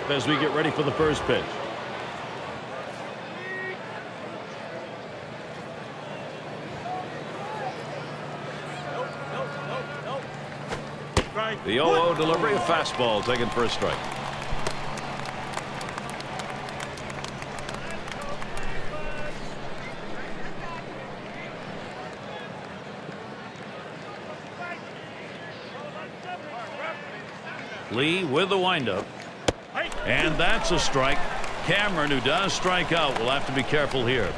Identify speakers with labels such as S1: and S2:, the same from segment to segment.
S1: off as we get ready for the first pitch. The 0-0 delivery, a fastball taken for a strike. Lee with the windup. And that's a strike. Cameron, who does strike out, will have to be careful here.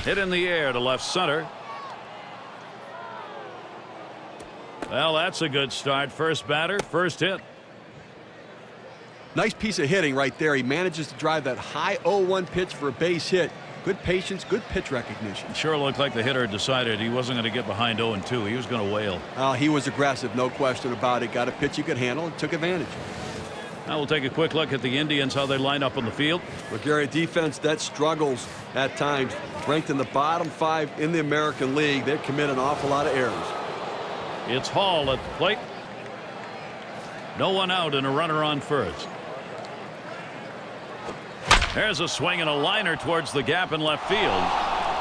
S1: Hit in the air to left center. Well, that's a good start. First batter, first hit.
S2: Nice piece of hitting right there. He manages to drive that high 0-1 pitch for a base hit. Good patience, good pitch recognition.
S1: Sure looked like the hitter decided he wasn't going to get behind 0-2. He was going to wail.
S2: He was aggressive, no question about it. Got a pitch he could handle and took advantage.
S1: Now we'll take a quick look at the Indians, how they line up on the field.
S2: Well, Gary, defense that struggles at times. Ranked in the bottom 5 in the American League. They commit an awful lot of errors.
S1: It's Hall at the plate. No one out and a runner on first. There's a swing and a liner towards the gap in left field.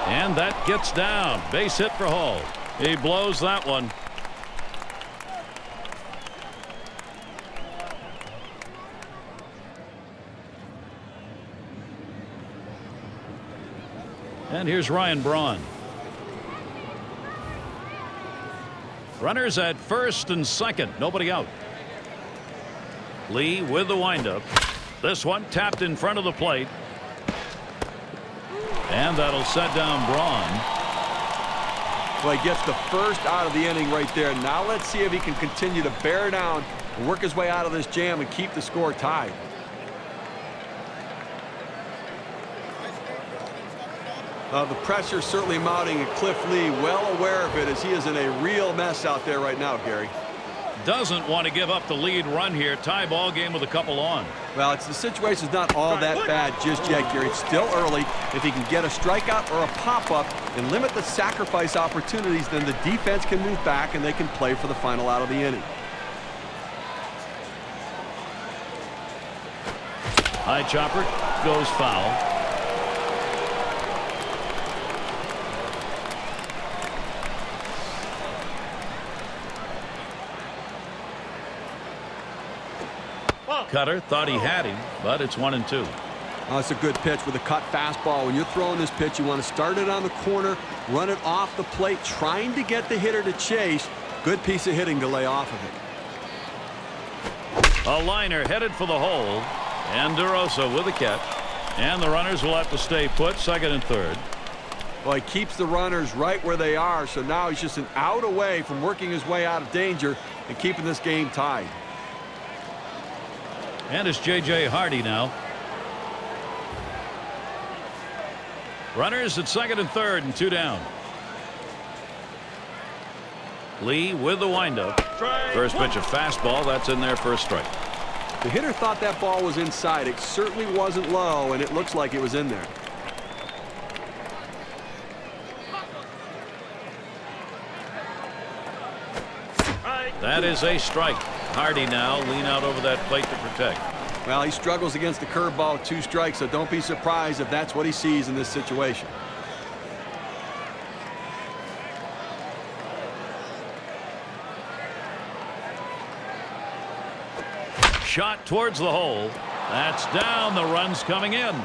S1: And that gets down. Base hit for Hall. He blows that one. And here's Ryan Braun. Runners at first and second. Nobody out. Lee with the windup. This one tapped in front of the plate. And that'll set down Braun.
S2: Well, he gets the first out of the inning right there. Now let's see if he can continue to bear down and work his way out of this jam and keep the score tied. The pressure certainly mounting, and Cliff Lee well aware of it as he is in a real mess out there right now, Gary.
S1: Doesn't want to give up the lead run here. Tie ball game with a couple on.
S2: Well, the situation's not all that bad just yet, Gary. It's still early. If he can get a strikeout or a pop-up and limit the sacrifice opportunities, then the defense can move back and they can play for the final out of the inning.
S1: High chopper goes foul. Cutter thought he had him, but it's 1-2.
S2: It's a good pitch with a cut fastball. When you're throwing this pitch, you want to start it on the corner, run it off the plate, trying to get the hitter to chase. Good piece of hitting to lay off of it.
S1: A liner headed for the hole, and DeRosa with a catch. And the runners will have to stay put, second and third.
S2: Well, he keeps the runners right where they are, so now he's just an out away from working his way out of danger and keeping this game tied.
S1: And it's J.J. Hardy now. Runners at second and third and 2 down. Lee with the windup. First pitch a fastball. That's in there for a strike.
S2: The hitter thought that ball was inside. It certainly wasn't low, and it looks like it was in there.
S1: That is a strike. Hardy now lean out over that plate to protect.
S2: Well, he struggles against the curveball, 2 strikes, so don't be surprised if that's what he sees in this situation.
S1: Shot towards the hole. That's down. The run's coming in.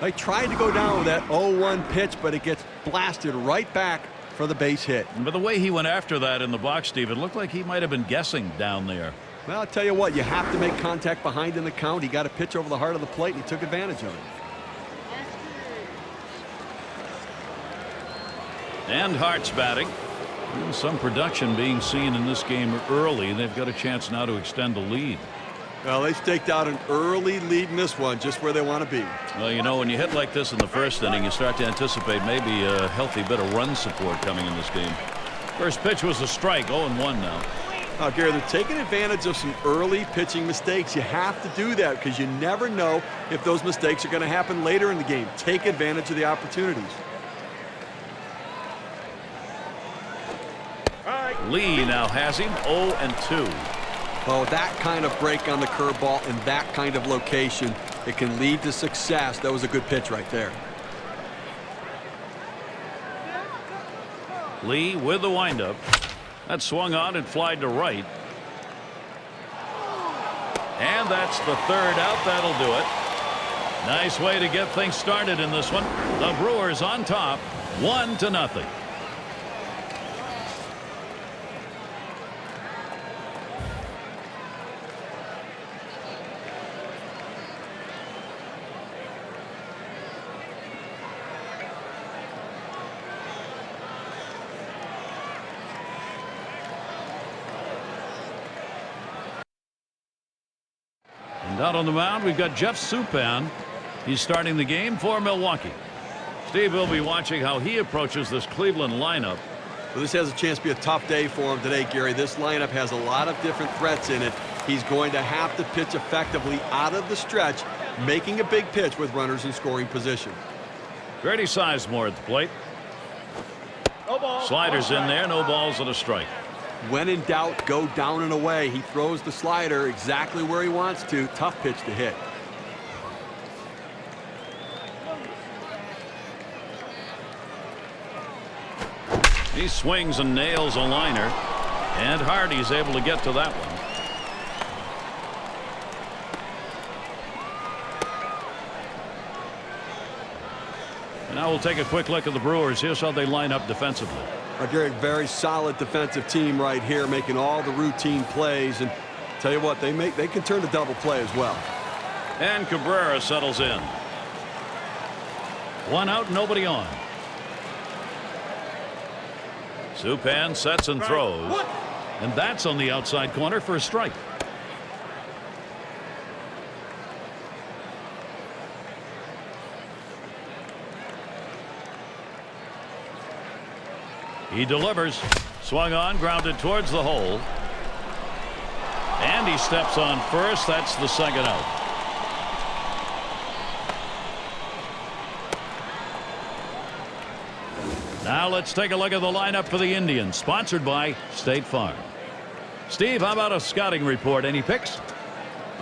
S2: They tried to go down with that 0-1 pitch, but it gets blasted right back for the base hit.
S1: But the way he went after that in the box, Steve, it looked like he might have been guessing down there.
S2: Well, I'll tell you what, you have to make contact behind in the count. He got a pitch over the heart of the plate, and he took advantage of it.
S1: And Hart's batting. Some production being seen in this game early. They've got a chance now to extend the lead.
S2: Well, they staked out an early lead in this one, just where they want to be.
S1: Well, you know, when you hit like this in the first inning, you start to anticipate maybe a healthy bit of run support coming in this game. First pitch was a strike, 0-1 now.
S2: Gary, they're taking advantage of some early pitching mistakes. You have to do that because you never know if those mistakes are going to happen later in the game. Take advantage of the opportunities.
S1: Lee now has him 0-2.
S2: Oh, that kind of break on the curveball in that kind of location, it can lead to success. That was a good pitch right there.
S1: Lee with the windup. That swung on and flied to right. And that's the third out. That'll do it. Nice way to get things started in this one. The Brewers on top, 1-0. And out on the mound, we've got Jeff Supan. He's starting the game for Milwaukee. Steve will be watching how he approaches this Cleveland lineup.
S2: Well, this has a chance to be a tough day for him today, Gary. This lineup has a lot of different threats in it. He's going to have to pitch effectively out of the stretch, making a big pitch with runners in scoring position.
S1: Grady Sizemore at the plate. Sliders in there, no balls and a strike.
S2: When in doubt, go down and away. He throws the slider exactly where he wants to. Tough pitch to hit.
S1: He swings and nails a liner, and Hardy's able to get to that one. And now we'll take a quick look at the Brewers. Here's how they line up defensively.
S2: Gary, very solid defensive team right here, making all the routine plays. And tell you what, they can turn to double play as well.
S1: And Cabrera settles in. One out, nobody on. Supan sets and throws. And that's on the outside corner for a strike. He delivers. Swung on, grounded towards the hole. And he steps on first. That's the second out. Now let's take a look at the lineup for the Indians, sponsored by State Farm. Steve, how about a scouting report? Any picks?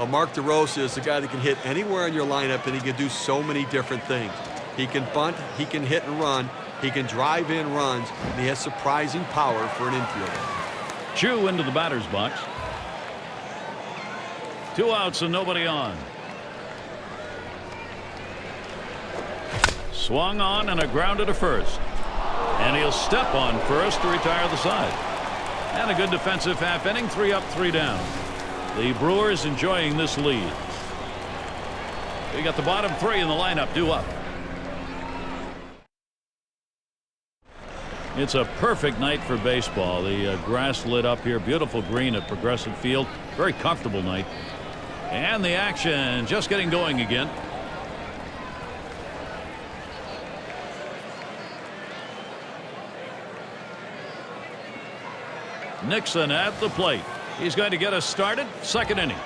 S2: Mark DeRosa is the guy that can hit anywhere in your lineup, and he can do so many different things. He can bunt, he can hit and run, he can drive in runs, and he has surprising power for an infielder.
S1: Chu into the batter's box. 2 outs and nobody on. Swung on and a grounder to first. And he'll step on first to retire the side. And a good defensive half inning, 3 up, 3 down. The Brewers enjoying this lead. We got the bottom 3 in the lineup due up. It's a perfect night for baseball. The grass lit up here. Beautiful green at Progressive Field. Very comfortable night. And the action just getting going again. Nixon at the plate. He's going to get us started. Second inning.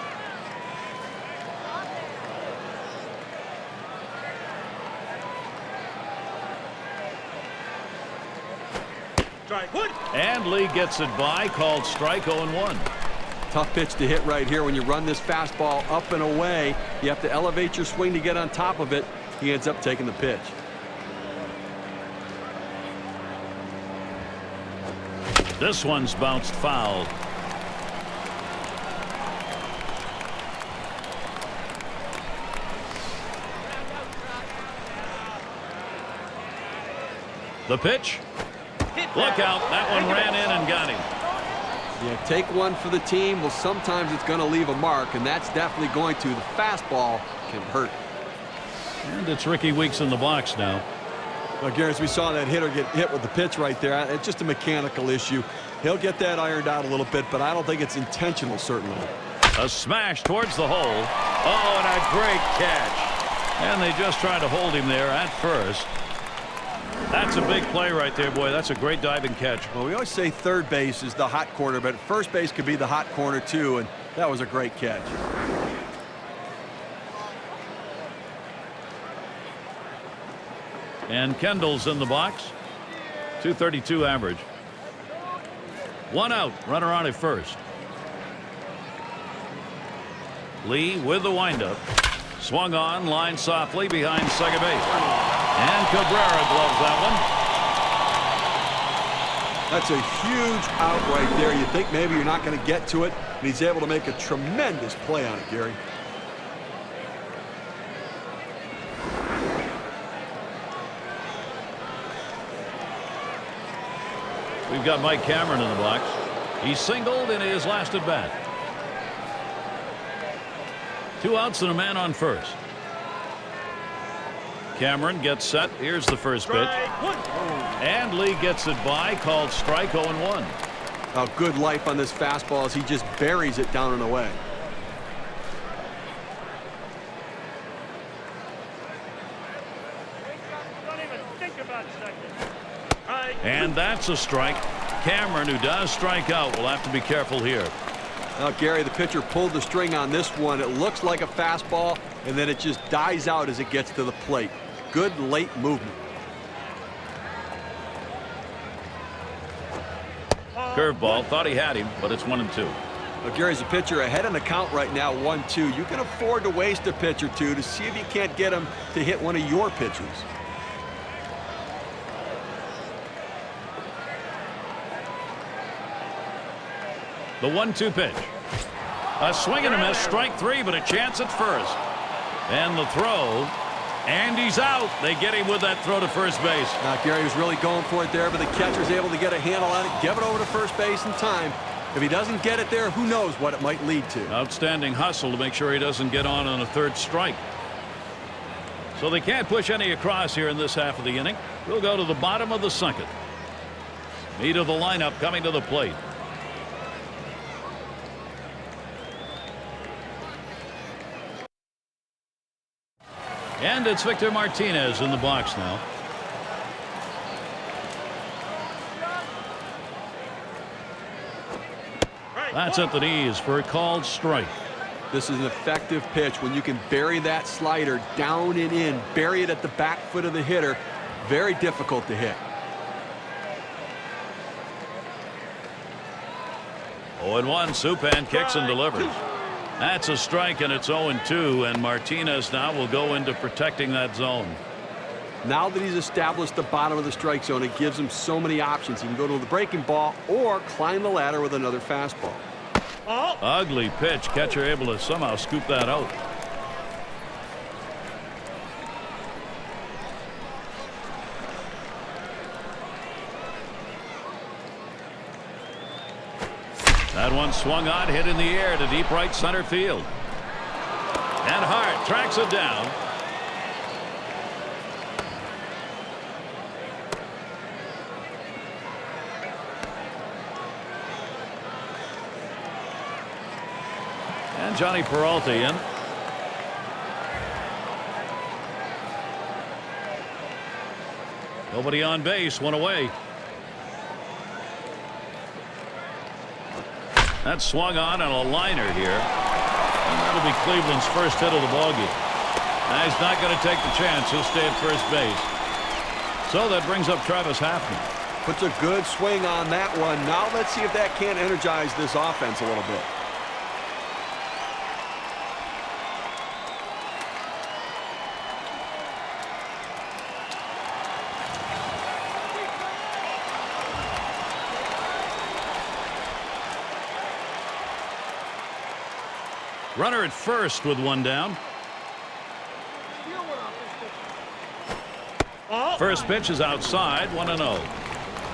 S1: And Lee gets it by, called strike. 0-1.
S2: Tough pitch to hit right here. When you run this fastball up and away, you have to elevate your swing to get on top of it. He ends up taking the pitch.
S1: This one's bounced foul. The pitch. Look out. That one ran in and got him.
S2: Yeah, take one for the team. Well, sometimes it's going to leave a mark, and that's definitely going to. The fastball can hurt.
S1: And it's Ricky Weeks in the box now.
S2: Well, Gary, as we saw that hitter get hit with the pitch right there, it's just a mechanical issue. He'll get that ironed out a little bit, but I don't think it's intentional, certainly.
S1: A smash towards the hole. Oh, and a great catch. And they just tried to hold him there at first. That's a big play right there, boy. That's a great diving catch.
S2: Well, we always say third base is the hot corner, but first base could be the hot corner too, and that was a great catch.
S1: And Kendall's in the box. 232 average. One out. Runner on at first. Lee with the windup. Swung on, line softly behind second base. And Cabrera gloves that one.
S2: That's a huge out right there. You think maybe you're not going to get to it, and he's able to make a tremendous play on it, Gary.
S1: We've got Mike Cameron in the box. He singled in his last at bat. 2 outs and a man on first. Cameron gets set. Here's the first pitch. And Lee gets it by. Called strike. 0-1.
S2: A good life on this fastball as he just buries it down and away.
S1: And that's a strike. Cameron, who does strike out, will have to be careful here.
S2: Now, Gary, the pitcher pulled the string on this one. It looks like a fastball, and then it just dies out as it gets to the plate. Good late movement.
S1: Curveball. Thought he had him, but it's 1-2.
S2: Well, Gary's a pitcher ahead in the count right now, 1-2. You can afford to waste a pitch or two to see if you can't get him to hit one of your pitches.
S1: The 1-2 pitch. A swing and a miss. Strike 3, but a chance at first. And the throw. And he's out. They get him with that throw to first base.
S2: Now, Gary was really going for it there, but the catcher's able to get a handle on it, give it over to first base in time. If he doesn't get it there, who knows what it might lead to.
S1: Outstanding hustle to make sure he doesn't get on a third strike. So they can't push any across here in this half of the inning. We'll go to the bottom of the second. Meat of the lineup coming to the plate. And it's Victor Martinez in the box now. That's at the knees for a called strike.
S2: This is an effective pitch when you can bury that slider down and in, bury it at the back foot of the hitter. Very difficult to hit.
S1: 0-1. Supan kicks and delivers. That's a strike, and it's 0-2, and Martinez now will go into protecting that zone.
S2: Now that he's established the bottom of the strike zone, it gives him so many options. He can go to the breaking ball or climb the ladder with another fastball.
S1: Ugly pitch. Catcher able to somehow scoop that out. That one swung on, hit in the air to deep right center field. And Hart tracks it down. And Johnny Peralta in. Nobody on base, one away. That swung on a liner here. And that'll be Cleveland's first hit of the ballgame. Now he's not going to take the chance. He'll stay at first base. So that brings up Travis Hafner.
S2: Puts a good swing on that one. Now let's see if that can't energize this offense a little bit.
S1: Runner at first with one down. First pitch is outside, 1-0.
S2: Well,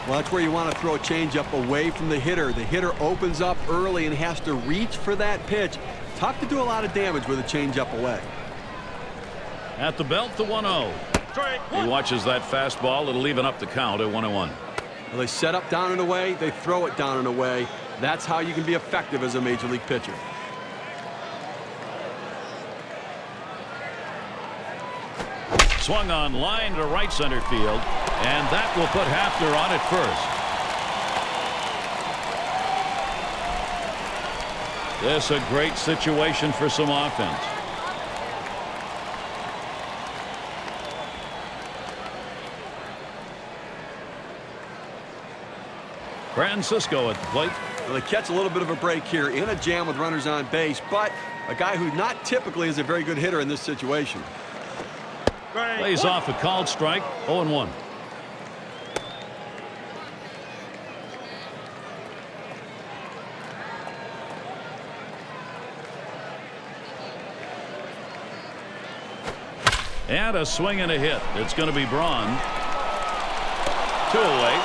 S2: that's where you want to throw a changeup away from the hitter. The hitter opens up early and has to reach for that pitch. Tough to do a lot of damage with a changeup away.
S1: At the belt, the 1-0. He watches that fastball. It'll even up the count at 1-1.
S2: Well, they set up down and away. They throw it down and away. That's how you can be effective as a major league pitcher.
S1: Swung on line to right center field. And that will put Hafner on at first. This a great situation for some offense. Francisco at the plate.
S2: Well, they catch a little bit of a break here in a jam with runners on base, but a guy who not typically is a very good hitter in this situation.
S1: Lays off a called strike. 0-1. And a swing and a hit. It's going to be Braun. 2 away.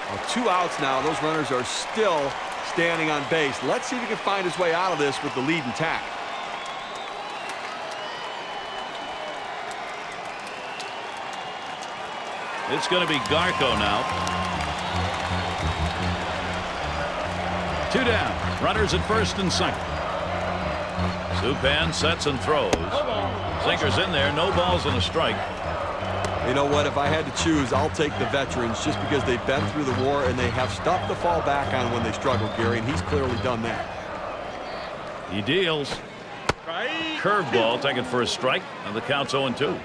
S2: Well, 2 outs now. Those runners are still standing on base. Let's see if he can find his way out of this with the lead intact.
S1: It's going to be Garco now. 2 down. Runners at first and second. Supan sets and throws. Sinker's in there. No balls and a strike.
S2: You know what? If I had to choose, I'll take the veterans just because they've been through the war and they have stuff to fall back on when they struggle, Gary, and he's clearly done that.
S1: He deals. Curveball taken for a strike, and the count's 0-2.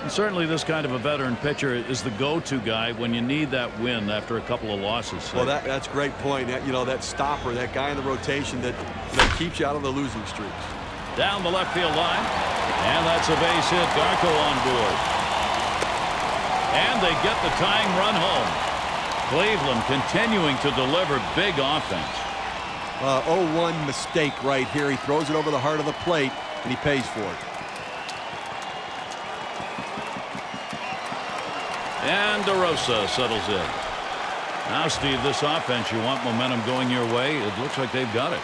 S1: And certainly this kind of a veteran pitcher is the go-to guy when you need that win after a couple of losses.
S2: Well, that's a great point. That stopper, that guy in the rotation that keeps you out of the losing streaks.
S1: Down the left field line, and that's a base hit. Garco on board. And they get the tying run home. Cleveland continuing to deliver big offense.
S2: 0-1 mistake right here. He throws it over the heart of the plate, and he pays for it.
S1: And DeRosa settles in. Now, Steve, this offense, you want momentum going your way. It looks like they've got it.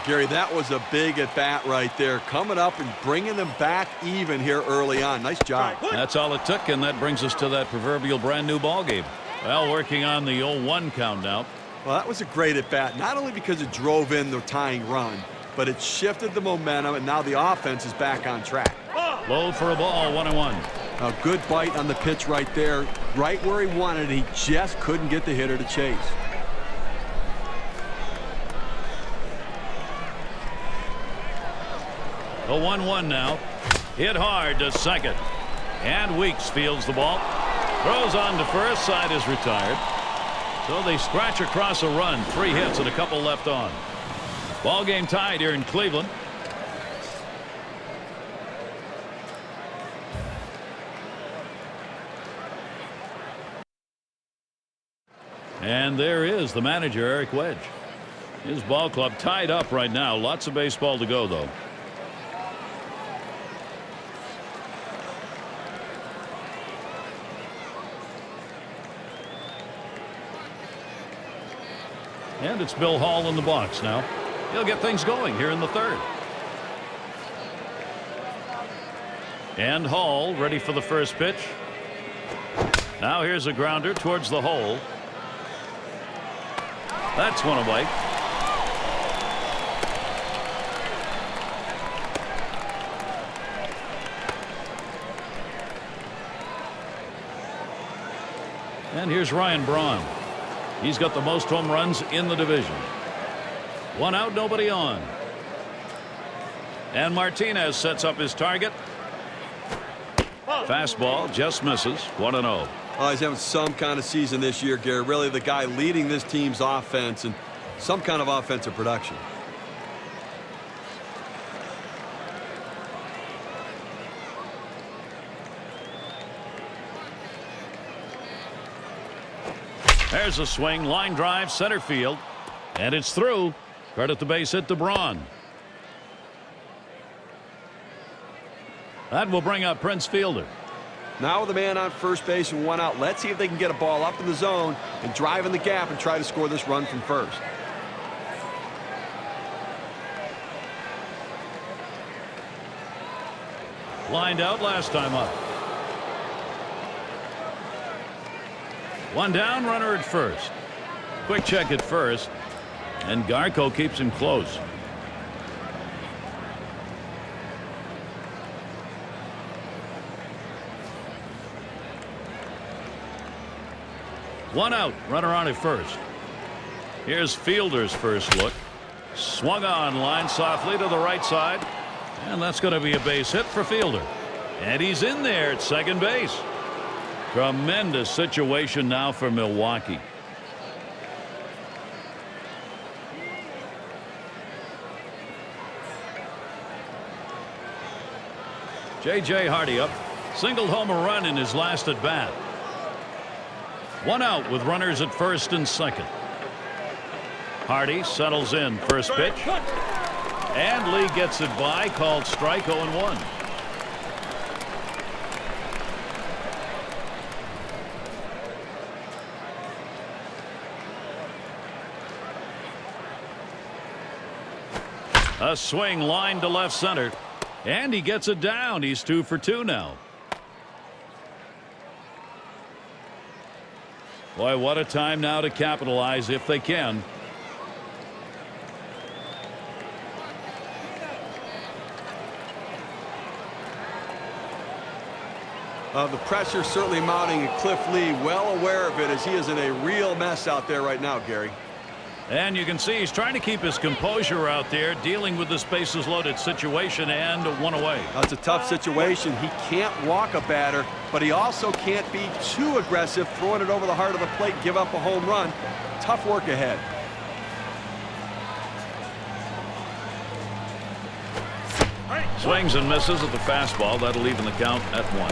S2: Gary, that was a big at-bat right there. Coming up and bringing them back even here early on. Nice job.
S1: That's all it took, and that brings us to that proverbial brand-new ball game. Well, working on the 0-1 count now.
S2: Well, that was a great at-bat, not only because it drove in the tying run, but it shifted the momentum, and now the offense is back on track.
S1: Low for a ball, 1-1.
S2: A good bite on the pitch right there, right where he wanted it. He just couldn't get the hitter to chase.
S1: The 1-1 now. Hit hard to second. And Weeks fields the ball. Throws on to first. Side is retired. So they scratch across a run. 3 hits and a couple left on. Ball game tied here in Cleveland. And there is the manager, Eric Wedge. His ball club tied up right now. Lots of baseball to go, though. And it's Bill Hall in the box now. He'll get things going here in the third. And Hall ready for the first pitch. Now here's a grounder towards the hole. That's one away. And here's Ryan Braun. He's got the most home runs in the division. 1 out, nobody on. And Martinez sets up his target. Fastball just misses. 1-0.
S2: Oh, he's having some kind of season this year, Gary. Really the guy leading this team's offense and some kind of offensive production.
S1: There's a swing, line drive, center field, and it's through. Credit the base hit to Braun. That will bring up Prince Fielder.
S2: Now with a man on first base and 1 out, let's see if they can get a ball up in the zone and drive in the gap and try to score this run from first.
S1: Lined out last time up. 1 down, runner at first. Quick check at first, and Garco keeps him close. One out, runner on at first. Here's Fielder's first look. Swung on, line softly to the right side. And that's going to be a base hit for Fielder. And he's in there at second base. Tremendous situation now for Milwaukee. J.J. Hardy up. Singled home a run in his last at bat. One out with runners at first and second. Hardy settles in, first pitch. And Lee gets it by, called strike, 0-1. A swing line to left center. And he gets it down. He's 2 for 2 now. Boy, what a time now to capitalize if they can.
S2: The pressure certainly mounting, and Cliff Lee well aware of it as he is in a real mess out there right now, Gary.
S1: And you can see he's trying to keep his composure out there, dealing with this bases loaded situation, and one away.
S2: That's a tough situation. He can't walk a batter, but he also can't be too aggressive, throwing it over the heart of the plate, give up a home run. Tough work ahead.
S1: Swings and misses at the fastball. That'll even the count at 1.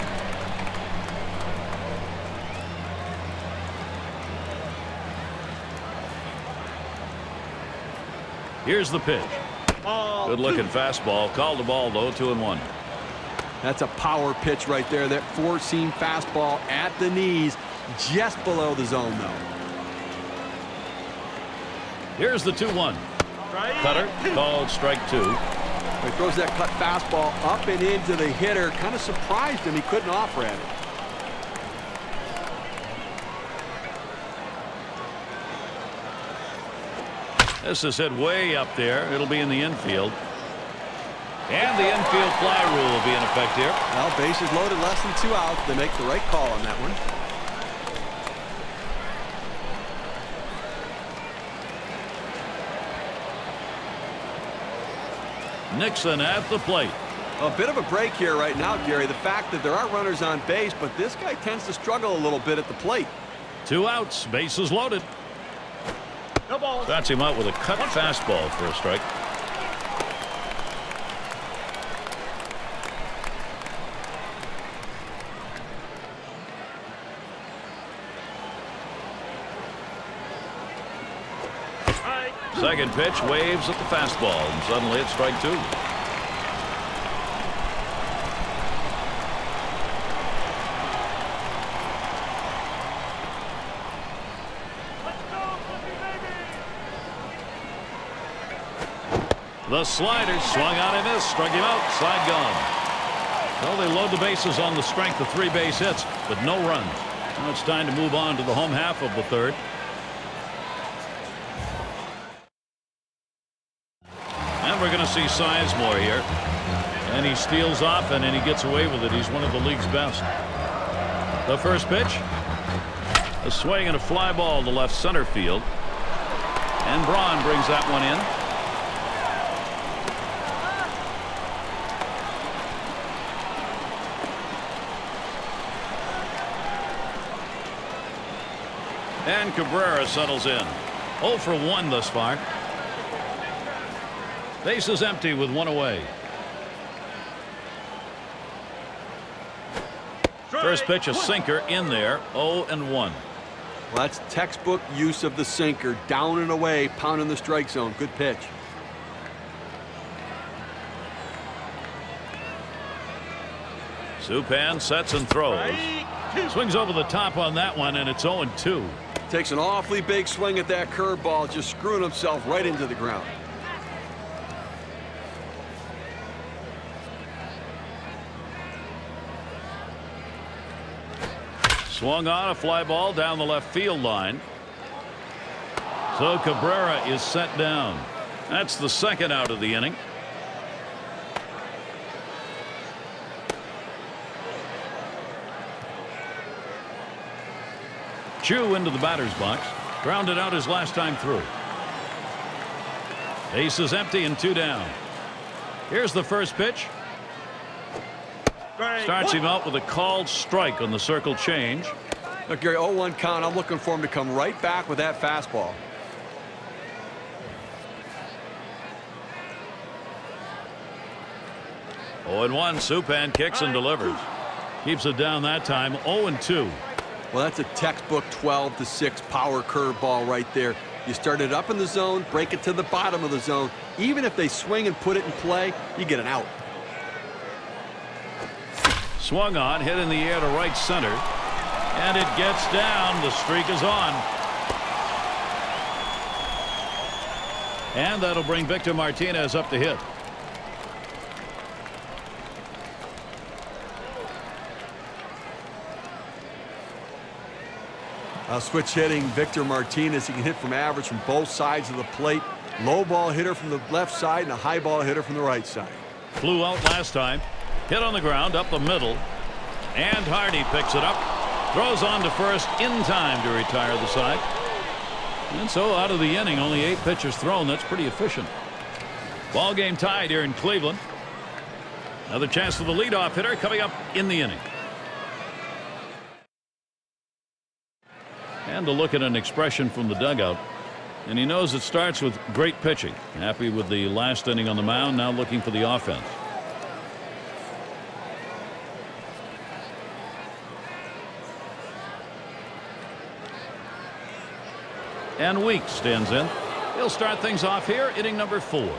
S1: Here's the pitch. Good looking fastball. Called the ball though, 2-1.
S2: That's a power pitch right there. That four-seam fastball at the knees, just below the zone though.
S1: Here's the 2-1. Cutter called strike 2.
S2: He throws that cut fastball up and into the hitter. Kind of surprised him. He couldn't offer at it.
S1: This is hit way up there. It'll be in the infield. And the infield fly rule will be in effect here.
S2: Well, bases loaded, less than 2 outs. They make the right call on that one.
S1: Nixon at the plate.
S2: A bit of a break here right now, Gary. The fact that there are runners on base, but this guy tends to struggle a little bit at the plate.
S1: 2 outs, bases loaded. Bats him out with a cut fastball for a strike. Second pitch, waves at the fastball, and suddenly it's strike 2. The slider swung on and missed, struck him out, side gone. Well, they load the bases on the strength of 3 base hits, but no runs. Now it's time to move on to the home half of the third. And we're going to see Sizemore here. And he steals off and he gets away with it. He's one of the league's best. The first pitch. A swing and a fly ball to left center field. And Braun brings that one in. And Cabrera settles in. 0 for 1 thus far. Base is empty with 1 away. First pitch, a sinker in there. 0-1.
S2: Well, that's textbook use of the sinker. Down and away, pounding the strike zone. Good pitch.
S1: Supan sets and throws. Swings over the top on that one, and it's 0-2.
S2: Takes an awfully big swing at that curveball, just screwing himself right into the ground.
S1: Swung on a fly ball down the left field line. So Cabrera is set down. That's the second out of the inning. Chu into the batter's box. Grounded out his last time through. Base is empty and 2 down. Here's the first pitch. Starts him out with a called strike on the circle change.
S2: Look, Gary, 0-1 count. I'm looking for him to come right back with that fastball.
S1: Oh, and 1. Supan kicks and delivers. Keeps it down that time. 0-2.
S2: Well, that's a textbook 12-6 power curveball right there. You start it up in the zone, break it to the bottom of the zone. Even if they swing and put it in play, you get an out.
S1: Swung on, hit in the air to right center. And it gets down. The streak is on. And that'll bring Victor Martinez up to hit.
S2: Switch hitting Victor Martinez. He can hit from average from both sides of the plate. Low ball hitter from the left side and a high ball hitter from the right side.
S1: Flew out last time. Hit on the ground up the middle. And Hardy picks it up. Throws on to first in time to retire the side. And so out of the inning, only 8 pitches thrown. That's pretty efficient. Ball game tied here in Cleveland. Another chance for the leadoff hitter coming up in the inning. And a look at an expression from the dugout. And he knows it starts with great pitching. Happy with the last inning on the mound. Now looking for the offense. And Weeks stands in. He'll start things off here, inning number 4.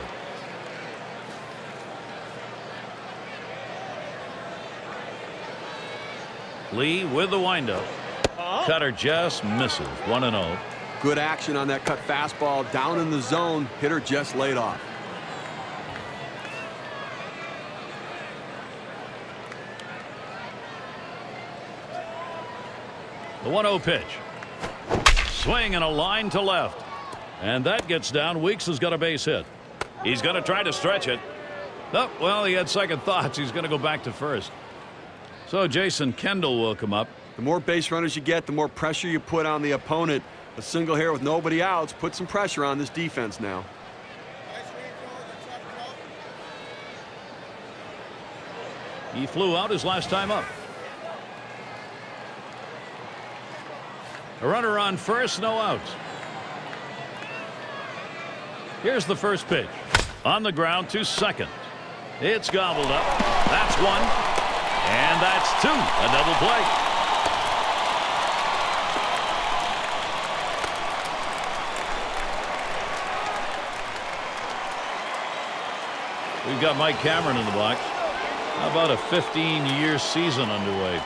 S1: Lee with the windup. Cutter just misses. 1-0.
S2: Good action on that cut fastball down in the zone. Hitter just laid off.
S1: The 1-0 pitch. Swing and a line to left. And that gets down. Weeks has got a base hit. He's going to try to stretch it. Oh, well, he had second thoughts. He's going to go back to first. So Jason Kendall will come up.
S2: The more base runners you get, the more pressure you put on the opponent. A single here with nobody outs. Put some pressure on this defense now.
S1: He flew out his last time up. A runner on first, no outs. Here's the first pitch. On the ground to second. It's gobbled up. That's 1. And that's 2. A double play. We've got Mike Cameron in the box. How about a 15-year season underway?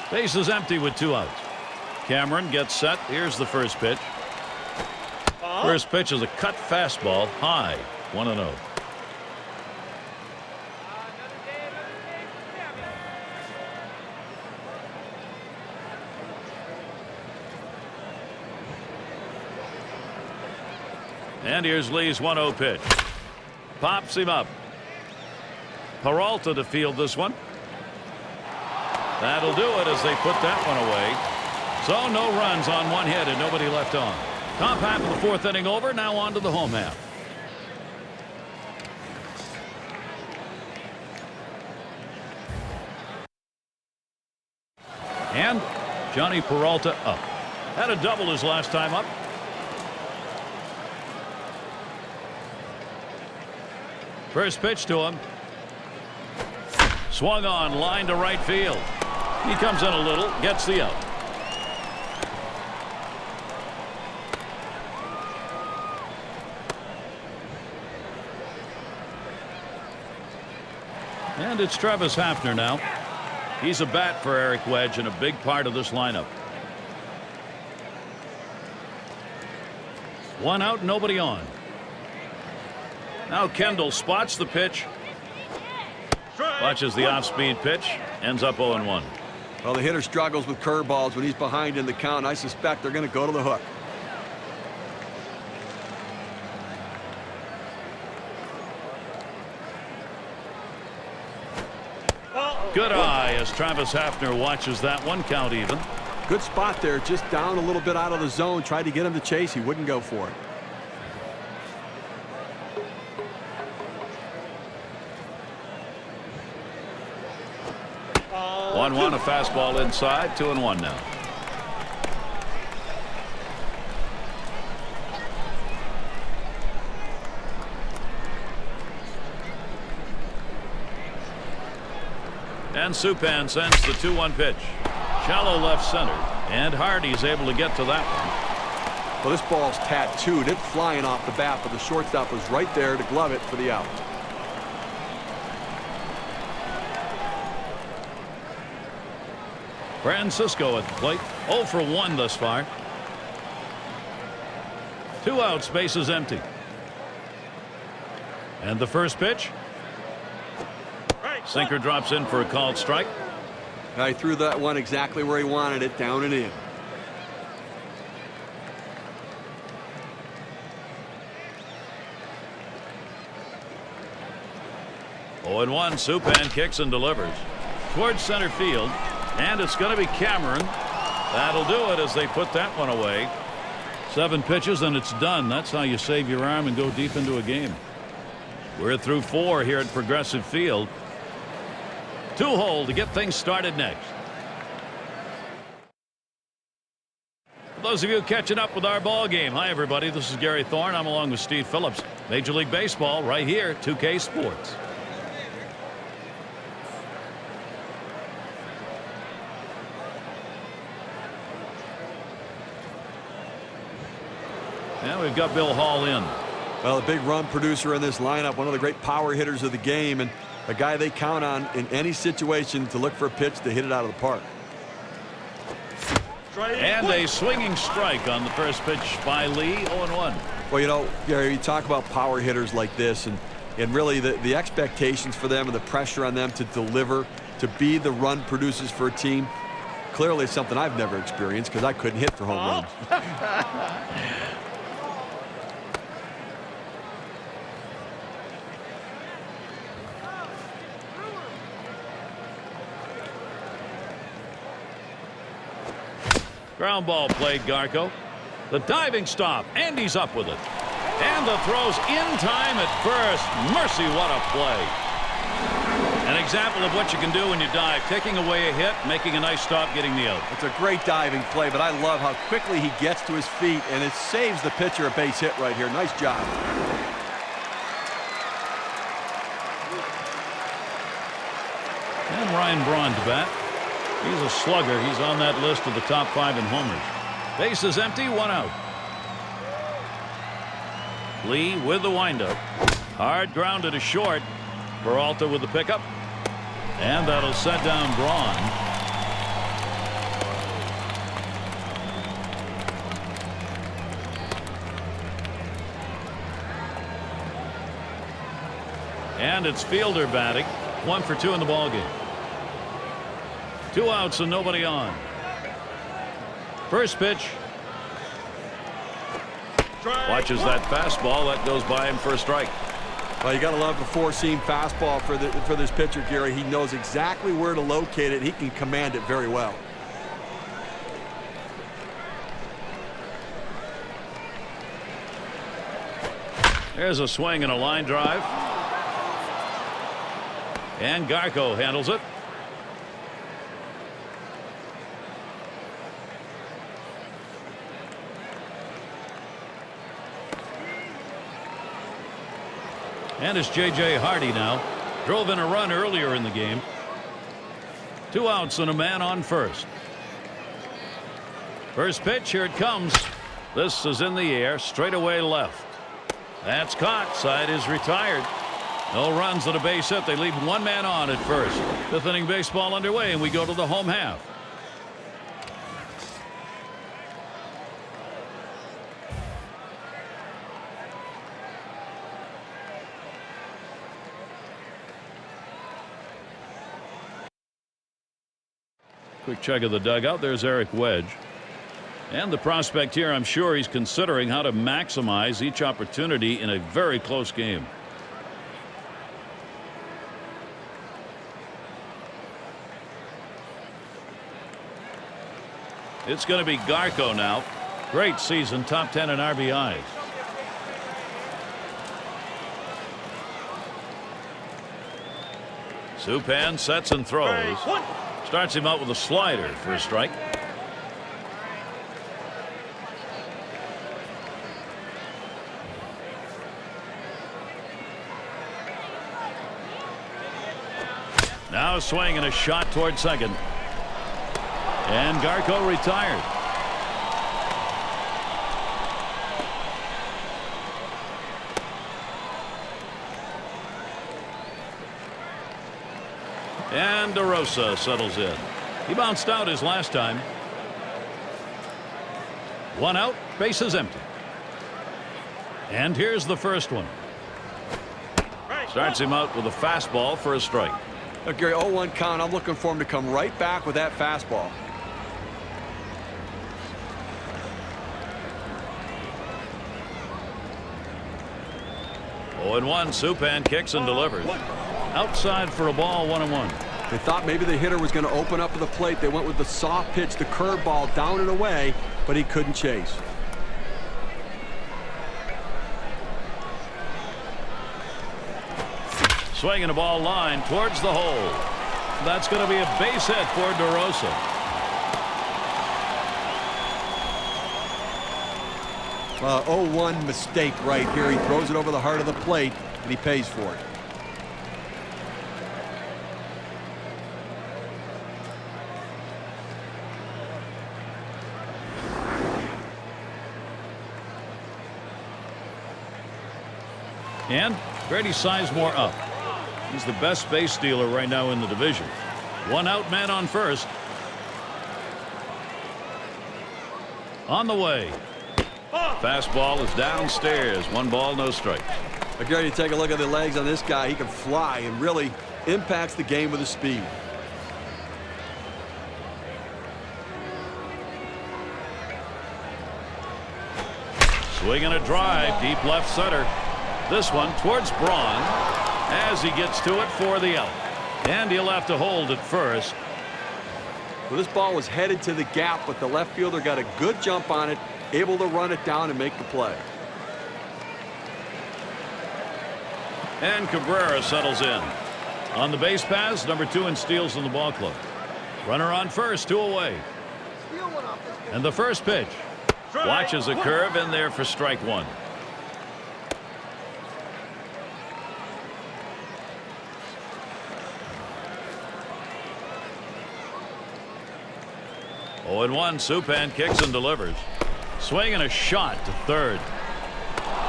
S1: Base is empty with 2 outs. Cameron gets set. Here's the first pitch. First pitch is a cut fastball high. 1-0. And here's Lee's 1-0 pitch. Pops him up. Peralta to field this one. That'll do it as they put that one away. So no runs on 1 hit and nobody left on. Top half of the 4th inning over. Now on to the home half. And Johnny Peralta up. Had a double his last time up. First pitch to him. Swung on, line to right field. He comes in a little, gets the out. And it's Travis Hafner now. He's a bat for Eric Wedge and a big part of this lineup. 1 out, nobody on. Now Kendall spots the pitch. Watches the off-speed pitch. Ends up 0-1.
S2: Well, the hitter struggles with curveballs when he's behind in the count. I suspect they're going to go to the hook.
S1: Good eye as Travis Hafner watches that one. Count even.
S2: Good spot there, just down a little bit out of the zone. Tried to get him to chase. He wouldn't go for it.
S1: A fastball inside. 2-1 now. And Supan sends the 2-1 pitch. Shallow left center. And Hardy's able to get to that one.
S2: Well, this ball's tattooed. It's flying off the bat, but the shortstop was right there to glove it for the out.
S1: Francisco at the plate. 0 for 1 thus far. 2 outs, bases empty. And the first pitch. Sinker drops in for a called strike.
S2: He threw that one exactly where he wanted it, down and in.
S1: Oh, 0-1. Supan kicks and delivers towards center field. And it's going to be Cameron. That'll do it as they put that one away. 7 pitches and it's done. That's how you save your arm and go deep into a game. We're through 4 here at Progressive Field. 2-hole to get things started next. For those of you catching up with our ball game, hi everybody, this is Gary Thorne. I'm along with Steve Phillips. Major League Baseball right here, 2K Sports. And we've got Bill Hall in.
S2: Well, a big run producer in this lineup, one of the great power hitters of the game, and a guy they count on in any situation to look for a pitch to hit it out of the park.
S1: And a swinging strike on the first pitch by Lee. 0-1.
S2: Well, you know, Gary, you talk about power hitters like this, and really the expectations for them and the pressure on them to deliver, to be the run producers for a team. Clearly something I've never experienced because I couldn't hit for home runs.
S1: Ground ball played, Garco. The diving stop, and he's up with it. And the throw's in time at first. Mercy, what a play. An example of what you can do when you dive. Taking away a hit, making a nice stop, getting the out.
S2: It's a great diving play, but I love how quickly he gets to his feet, and it saves the pitcher a base hit right here. Nice job.
S1: And Ryan Braun to bat. He's a slugger. He's on that list of the top 5 in homers. Base is empty, 1 out. Lee with the windup. Hard grounded to short. Peralta with the pickup. And that'll set down Braun. And it's Fielder batting. 1 for 2 in the ballgame. 2 outs and nobody on. First pitch. Watches that fastball. That goes by him for a strike.
S2: Well, you got to love the 4-seam fastball for this pitcher, Gary. He knows exactly where to locate it. He can command it very well.
S1: There's a swing and a line drive. And Garco handles it. And it's J.J. Hardy now. Drove in a run earlier in the game. 2 outs and a man on first. First pitch, here it comes. This is in the air, straight away left. That's caught. Side is retired. No runs at a base hit. They leave 1 man on at first. 5th inning baseball underway, and we go to the home half. Quick check of the dugout. There's Eric Wedge. And the prospect here, I'm sure he's considering how to maximize each opportunity in a very close game. It's going to be Garco now. Great season, top 10 in RBIs. Supan sets and throws. Starts him out with a slider for a strike. Now a swing and a shot toward second. And Garco retired. And DeRosa settles in. He bounced out his last time. One out, bases empty. And here's the first one. Starts him out with a fastball for a strike.
S2: Look, Gary, 0-1 count. I'm looking for him to come right back with that fastball.
S1: Oh, and 1. Supan kicks and delivers. Outside for a ball, 1-1.
S2: They thought maybe the hitter was going to open up to the plate. They went with the soft pitch, the curveball down and away, but he couldn't chase.
S1: Swinging a ball line towards the hole. That's going to be a base hit for DeRosa.
S2: Well, 0-1 mistake right here. He throws it over the heart of the plate, and he pays for it.
S1: And Grady Sizemore up. He's the best base stealer right now in the division. One out, man on first. On the way. Fastball is downstairs. 1 ball, no strikes.
S2: But Gary, you take a look at the legs on this guy. He can fly and really impacts the game with his speed.
S1: Swinging a drive deep left center. This one towards Braun as he gets to it for the out. And he'll have to hold at first.
S2: Well, this ball was headed to the gap, but the left fielder got a good jump on it, able to run it down and make the play.
S1: And Cabrera settles in. On the base paths, number 2 in steals in the ball club. Runner on first, 2 away. And the first pitch. Watches a curve in there for strike 1. Oh, and 1. Supan kicks and delivers. Swing and a shot to third.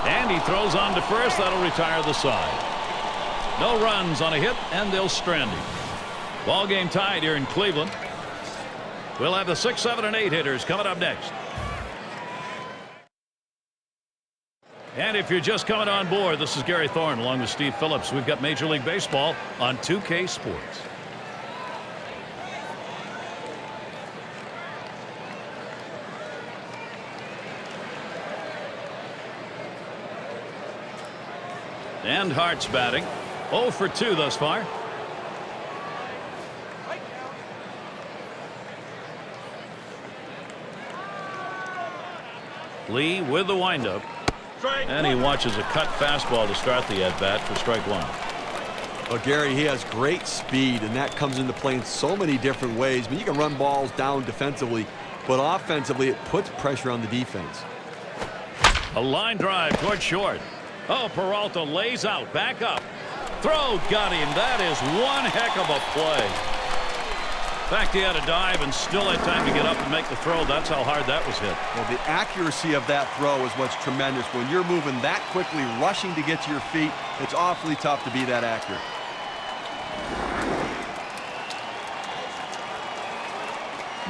S1: And he throws on to first. That'll retire the side. No runs on a hit, and they'll strand him. Ball game tied here in Cleveland. We'll have the 6, 7, and 8 hitters coming up next. And if you're just coming on board, this is Gary Thorne along with Steve Phillips. We've got Major League Baseball on 2K Sports. And Hart's batting. 0 for 2 thus far. Lee with the windup. And he watches a cut fastball to start the at-bat for strike 1.
S2: Well, Gary, he has great speed, and that comes into play in so many different ways. I mean, you can run balls down defensively, but offensively it puts pressure on the defense.
S1: A line drive toward short. Oh, Peralta lays out, back up. Throw got him. That is one heck of a play. In fact, he had a dive and still had time to get up and make the throw. That's how hard that was hit.
S2: Well, the accuracy of that throw is what's tremendous. When you're moving that quickly, rushing to get to your feet, it's awfully tough to be that accurate.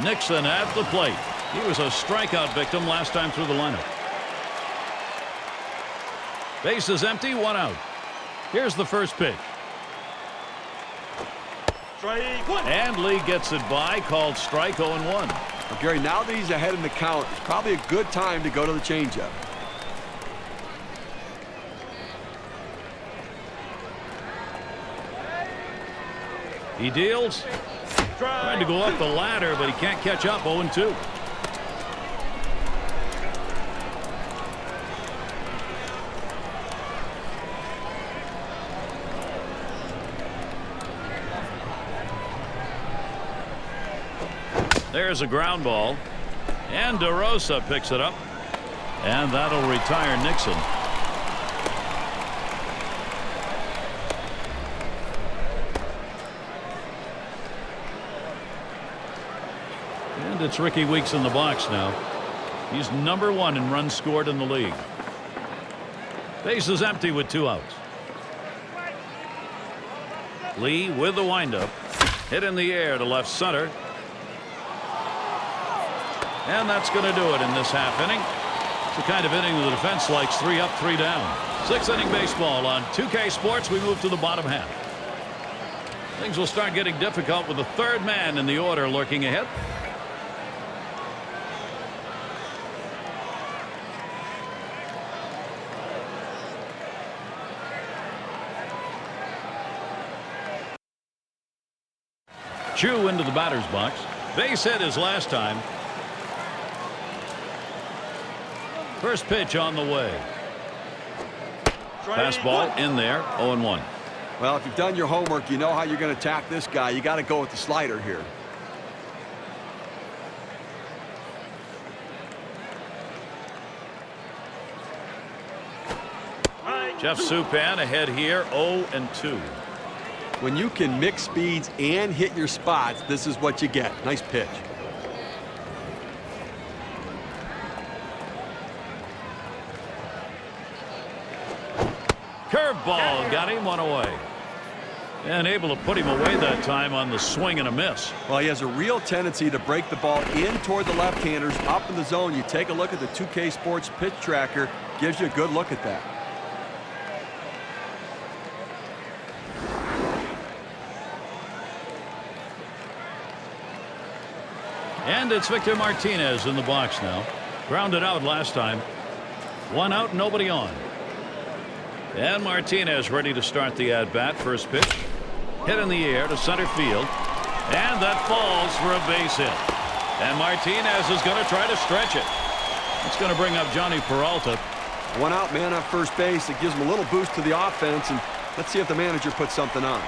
S1: Nixon at the plate. He was a strikeout victim last time through the lineup. Base is empty, 1 out. Here's the first pitch.
S3: Strike 1.
S1: And Lee gets it by, called strike 0-1.
S2: Well, Gary, now that he's ahead in the count, it's probably a good time to go to the changeup.
S1: He deals. Trying to go up the ladder, but he can't catch up. 0-2. There's a ground ball. And DeRosa picks it up. And that'll retire Nixon. And it's Ricky Weeks in the box now. He's #1 in runs scored in the league. Base is empty with 2 outs. Lee with the windup. Hit in the air to left center. And that's going to do it in this half inning. It's the kind of inning the defense likes. 3 up, 3 down. 6th inning baseball on 2K Sports. We move to the bottom half. Things will start getting difficult with the 3rd man in the order lurking ahead. Chu into the batter's box. Base hit his last time. First pitch on the way. Fastball in there. 0-1.
S2: Well, if you've done your homework, you know how you're going to attack this guy. You got to go with the slider here.
S1: Jeff Supan ahead here. 0-2.
S2: When you can mix speeds and hit your spots, this is what you get. Nice pitch.
S1: Curveball got him, 1 away. And able to put him away that time on the swing and a miss.
S2: Well, he has a real tendency to break the ball in toward the left-handers up in the zone. You take a look at the 2K Sports pitch tracker, gives you a good look at that.
S1: And it's Victor Martinez in the box now. Grounded out last time. 1 out, nobody on. And Martinez ready to start the at-bat. First pitch. Hit in the air to center field. And that falls for a base hit. And Martinez is going to try to stretch it. It's going to bring up Johnny Peralta.
S2: 1 out, man on first base. It gives him a little boost to the offense. And let's see if the manager puts something on.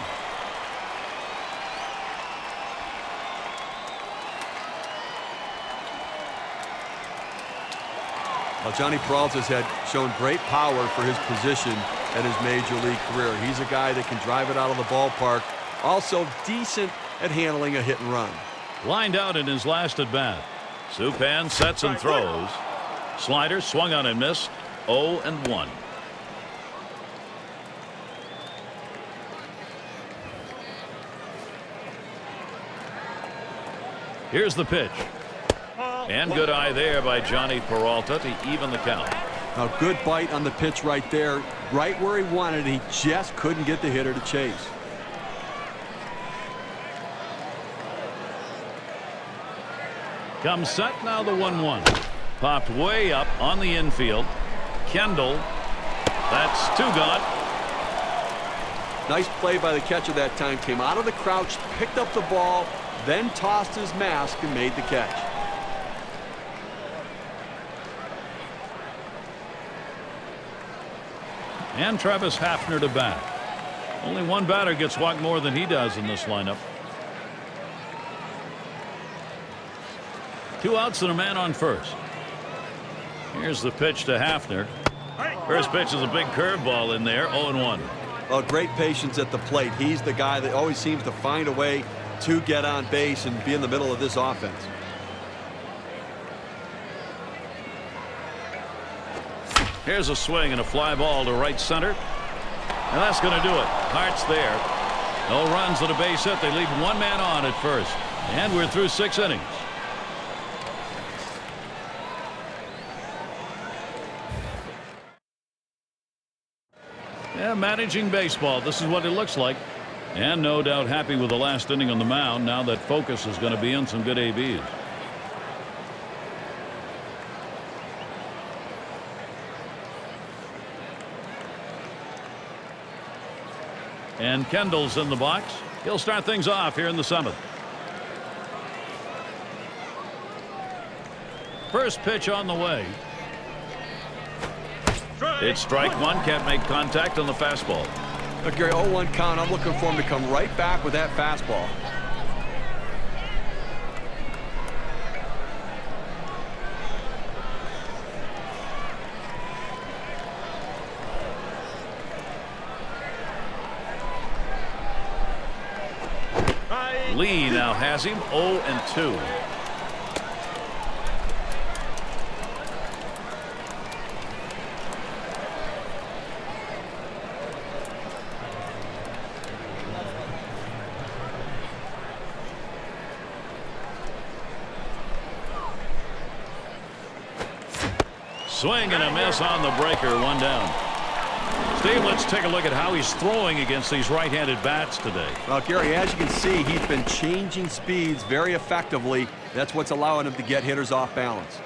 S2: Well, Johnny Peralta's had shown great power for his position at his major league career. He's a guy that can drive it out of the ballpark. Also decent at handling a hit and run.
S1: Lined out in his last at bat. Supan sets and throws. Slider swung on and missed. 0-1. Here's the pitch. And good eye there by Johnny Peralta to even the count.
S2: A good bite on the pitch right there. Right where he wanted it. He just couldn't get the hitter to chase.
S1: Comes set now the 1-1. Popped way up on the infield. Kendall. That's 2 gone.
S2: Nice play by the catcher that time. Came out of the crouch, picked up the ball, then tossed his mask and made the catch.
S1: And Travis Hafner to bat. Only 1 batter gets walked more than he does in this lineup. 2 outs and a man on first. Here's the pitch to Hafner. First pitch is a big curveball in there. 0-1.
S2: Well, great patience at the plate. He's the guy that always seems to find a way to get on base and be in the middle of this offense.
S1: Here's a swing and a fly ball to right center. And that's going to do it. Hart's there. No runs at a base hit. They leave 1 man on at first. And we're through 6 innings. Yeah, managing baseball. This is what it looks like. And no doubt happy with the last inning on the mound. Now that focus is going to be on some good ABs. And Kendall's in the box. He'll start things off here in the 7th. First pitch on the way. It's strike 1. Can't make contact on the fastball.
S2: Look, Gary, 0-1 count. I'm looking for him to come right back with that fastball.
S1: Lee now has him 0-2. Swing and a miss on the breaker, 1 down. Steve, let's take a look at how he's throwing against these right-handed bats today.
S2: Well, Gary, as you can see, he's been changing speeds very effectively. That's what's allowing him to get hitters off balance.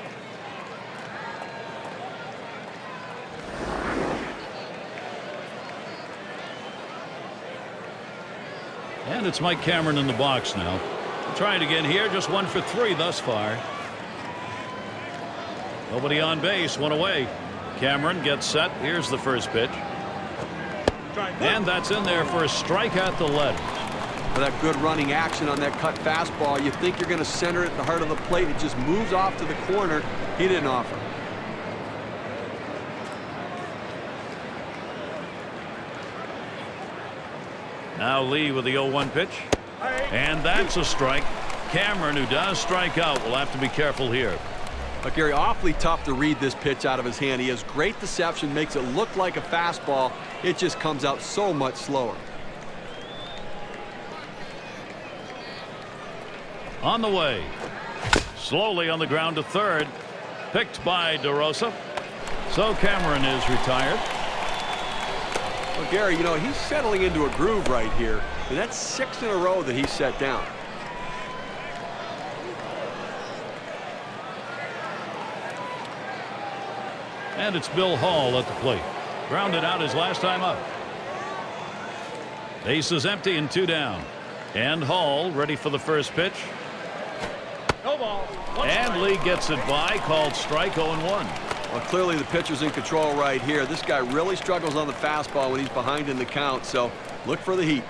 S1: And it's Mike Cameron in the box now. Trying again here, just 1 for 3 thus far. Nobody on base, 1 away. Cameron gets set. Here's the first pitch. And that's in there for a strike at the letters.
S2: For that good running action on that cut fastball, you think you're going to center it at the heart of the plate. It just moves off to the corner. He didn't offer.
S1: Now Lee with the 0-1 pitch. And that's a strike. Cameron, who does strike out, will have to be careful here.
S2: But Gary, awfully tough to read this pitch out of his hand. He has great deception, makes it look like a fastball. It just comes out so much slower.
S1: On the way. Slowly on the ground to third. Picked by DeRosa. So Cameron is retired.
S2: Well, Gary, you know, he's settling into a groove right here. And that's 6 in a row that he's set down.
S1: And it's Bill Hall at the plate. Grounded out his last time up. Base is empty and 2 down. And Hall ready for the first pitch.
S3: No ball.
S1: And Lee gets it by. Called strike, 0-1.
S2: Well, clearly the pitcher's in control right here. This guy really struggles on the fastball when he's behind in the count. So look for the heat.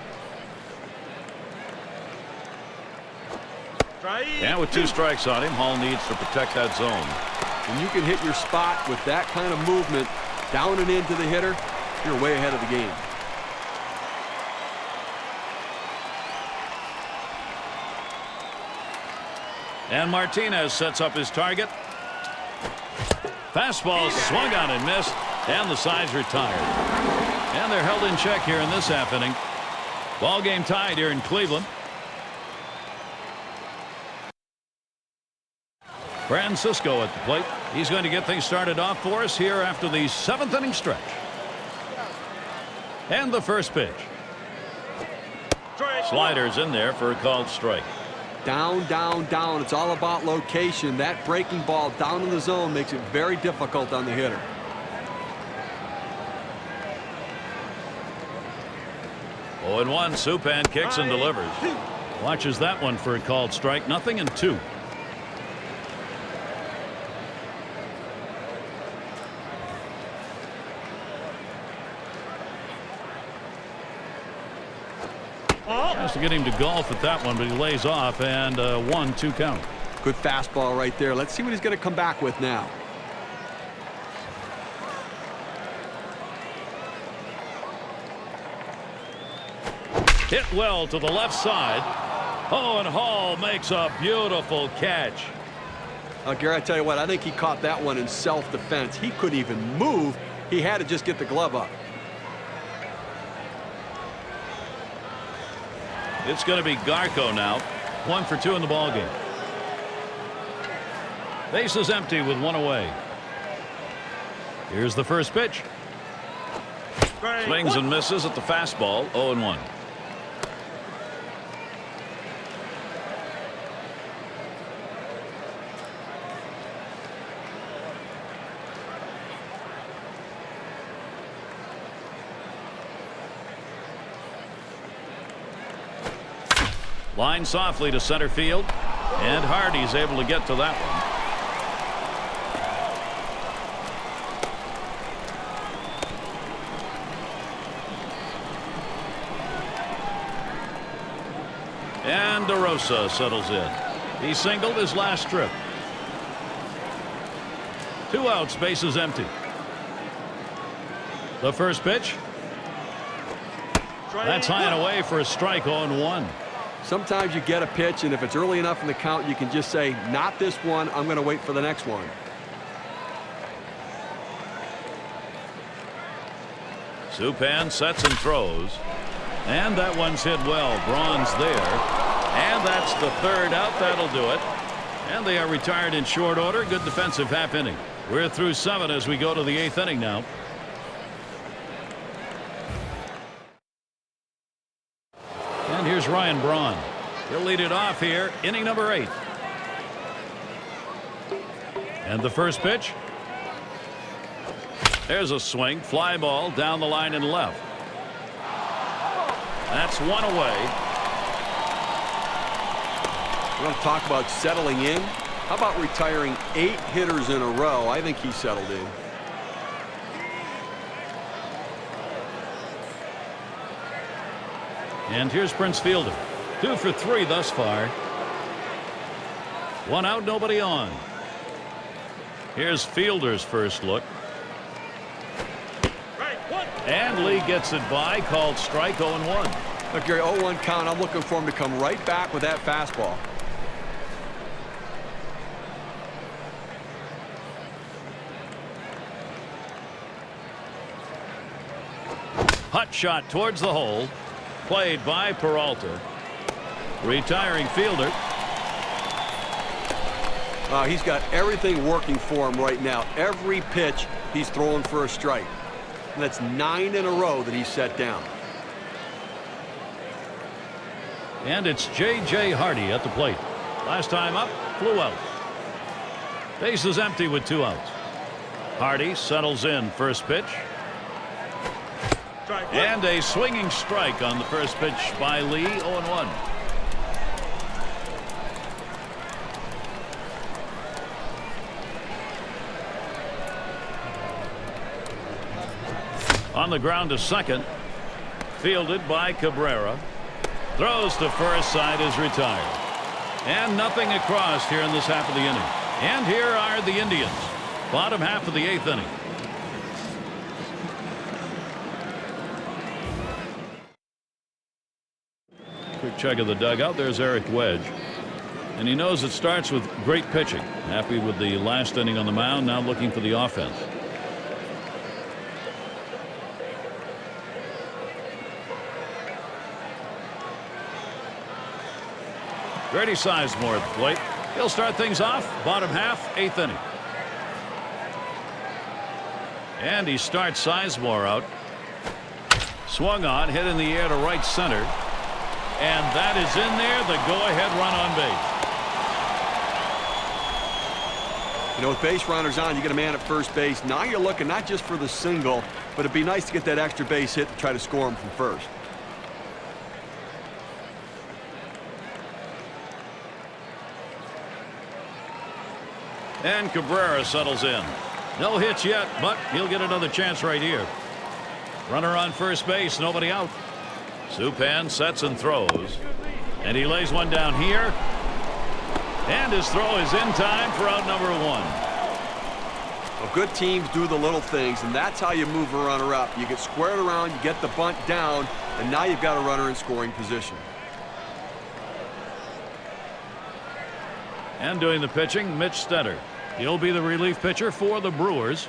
S1: And with 2 strikes on him, Hall needs to protect that zone.
S2: When you can hit your spot with that kind of movement down and into the hitter, you're way ahead of the game.
S1: And Martinez sets up his target. Fastball swung on and missed, and the side's retired. And they're held in check here in this half inning. Ball game tied here in Cleveland. Francisco at the plate. He's going to get things started off for us here after the 7th inning stretch. And the first pitch. Sliders in there for a called strike.
S2: Down, down, down. It's all about location. That breaking ball down in the zone makes it very difficult on the hitter.
S1: Oh, and 1. Supan kicks and delivers. Watches that one for a called strike. 0-2. Has to get him to golf at that one, but he lays off, and 1-2 count.
S2: Good fastball right there. Let's see what he's going to come back with now.
S1: Hit well to the left side. Oh, and Hall makes a beautiful catch.
S2: Gary, I tell you what, I think he caught that one in self-defense. He couldn't even move. He had to just get the glove up.
S1: It's going to be Garco now. 1 for 2 in the ballgame. Base is empty with 1 away. Here's the first pitch. Swings and misses at the fastball. 0-1. Line softly to center field, and Hardy's able to get to that one. And DeRosa settles in. He singled his last trip. 2 outs, base is empty. The first pitch. That's high and away for a strike, 0-1.
S2: Sometimes you get a pitch, and if it's early enough in the count, you can just say, not this one, I'm going to wait for the next one.
S1: Zupan sets and throws. And that one's hit well. Braun's there. And that's the third out. That'll do it. And they are retired in short order. Good defensive half inning. We're through 7 as we go to the 8th inning now. And here's Ryan Braun. He'll lead it off here. Inning number 8. And the first pitch. There's a swing. Fly ball down the line and left. That's one away.
S2: We want to talk about settling in. How about retiring 8 hitters in a row? I think he settled in.
S1: And here's Prince Fielder. 2 for 3 thus far. 1 out, nobody on. Here's Fielder's first look. And Lee gets it by, called strike. 0-1.
S2: Look, Gary, 0-1 count. I'm looking for him to come right back with that fastball.
S1: Hot shot towards the hole. Played by Peralta. Retiring Fielder.
S2: He's got everything working for him right now. Every pitch he's throwing for a strike. And that's 9 in a row that he's set down.
S1: And it's J.J. Hardy at the plate. Last time up, flew out. Base is empty with 2 outs. Hardy settles in. First pitch. And a swinging strike on the first pitch by Lee. 0-1. On the ground to second. Fielded by Cabrera. Throws to first. Side is retired. And nothing across here in this half of the inning. And here are the Indians. Bottom half of the 8th inning. Quick check of the dugout. There's Eric Wedge. And he knows it starts with great pitching. Happy with the last inning on the mound. Now looking for the offense. Grady Sizemore at the plate. He'll start things off. Bottom half, 8th inning. And he starts Sizemore out. Swung on, hit in the air to right center. And that is in there. The go-ahead run on base.
S2: You know, with base runners on, you get a man at first base. Now you're looking not just for the single, but it'd be nice to get that extra base hit to try to score him from first.
S1: And Cabrera settles in. No hits yet, but he'll get another chance right here. Runner on first base, nobody out. Zupan sets and throws. And he lays one down here. And his throw is in time for out number 1.
S2: Well, good teams do the little things, and that's how you move a runner up. You get squared around, you get the bunt down, and now you've got a runner in scoring position.
S1: And doing the pitching, Mitch Stetter. He'll be the relief pitcher for the Brewers.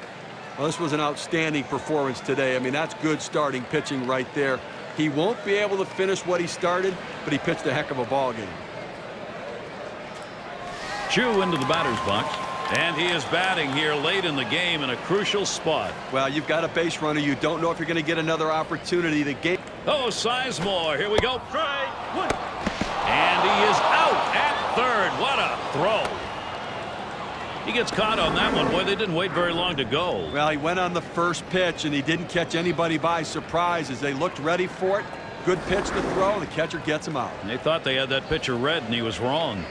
S2: Well, this was an outstanding performance today. I mean, that's good starting pitching right there. He won't be able to finish what he started, but he pitched a heck of a ball game.
S1: Chu into the batter's box. And he is batting here late in the game in a crucial spot.
S2: Well, you've got a base runner. You don't know if you're going to get another opportunity. The game.
S1: Oh, Sizemore. Here we go. Strike 1. And he is out at third. What a throw. He gets caught on that one. Boy, they didn't wait very long to go.
S2: Well, he went on the first pitch, and he didn't catch anybody by surprise as they looked ready for it. Good pitch to throw. The catcher gets him out.
S1: And they thought they had that pitcher read, and he was wrong.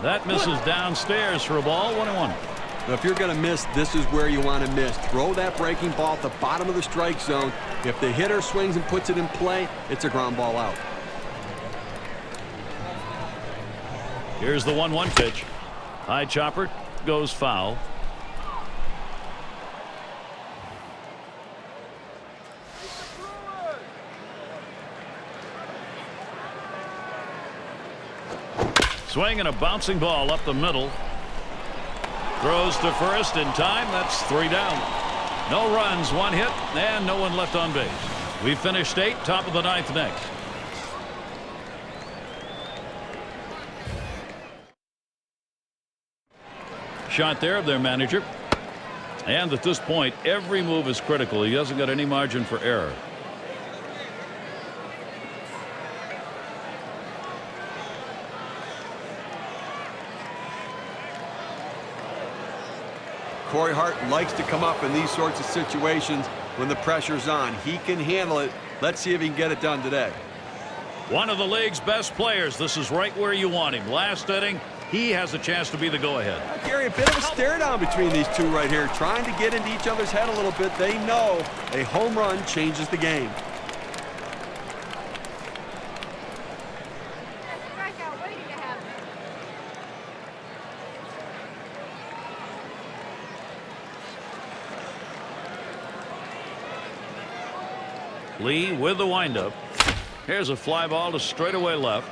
S1: That misses downstairs for a ball. 1-1.
S2: Now, if you're going to miss, this is where you want to miss. Throw that breaking ball at the bottom of the strike zone. If the hitter swings and puts it in play, it's a ground ball out.
S1: Here's the 1-1 pitch. High chopper goes foul. Swing and a bouncing ball up the middle. Throws to first in time. That's 3 down. No runs, 1 hit, and no one left on base. We finished 8, top of the 9th next. Shot there of their manager. And at this point, every move is critical. He hasn't got any margin for error.
S2: Corey Hart likes to come up in these sorts of situations when the pressure's on. He can handle it. Let's see if he can get it done today.
S1: One of the league's best players. This is right where you want him. Last inning, he has a chance to be the go-ahead.
S2: Gary, a bit of a stare down between these two right here, trying to get into each other's head a little bit. They know a home run changes the game.
S1: Lee with the windup. Here's a fly ball to straightaway left.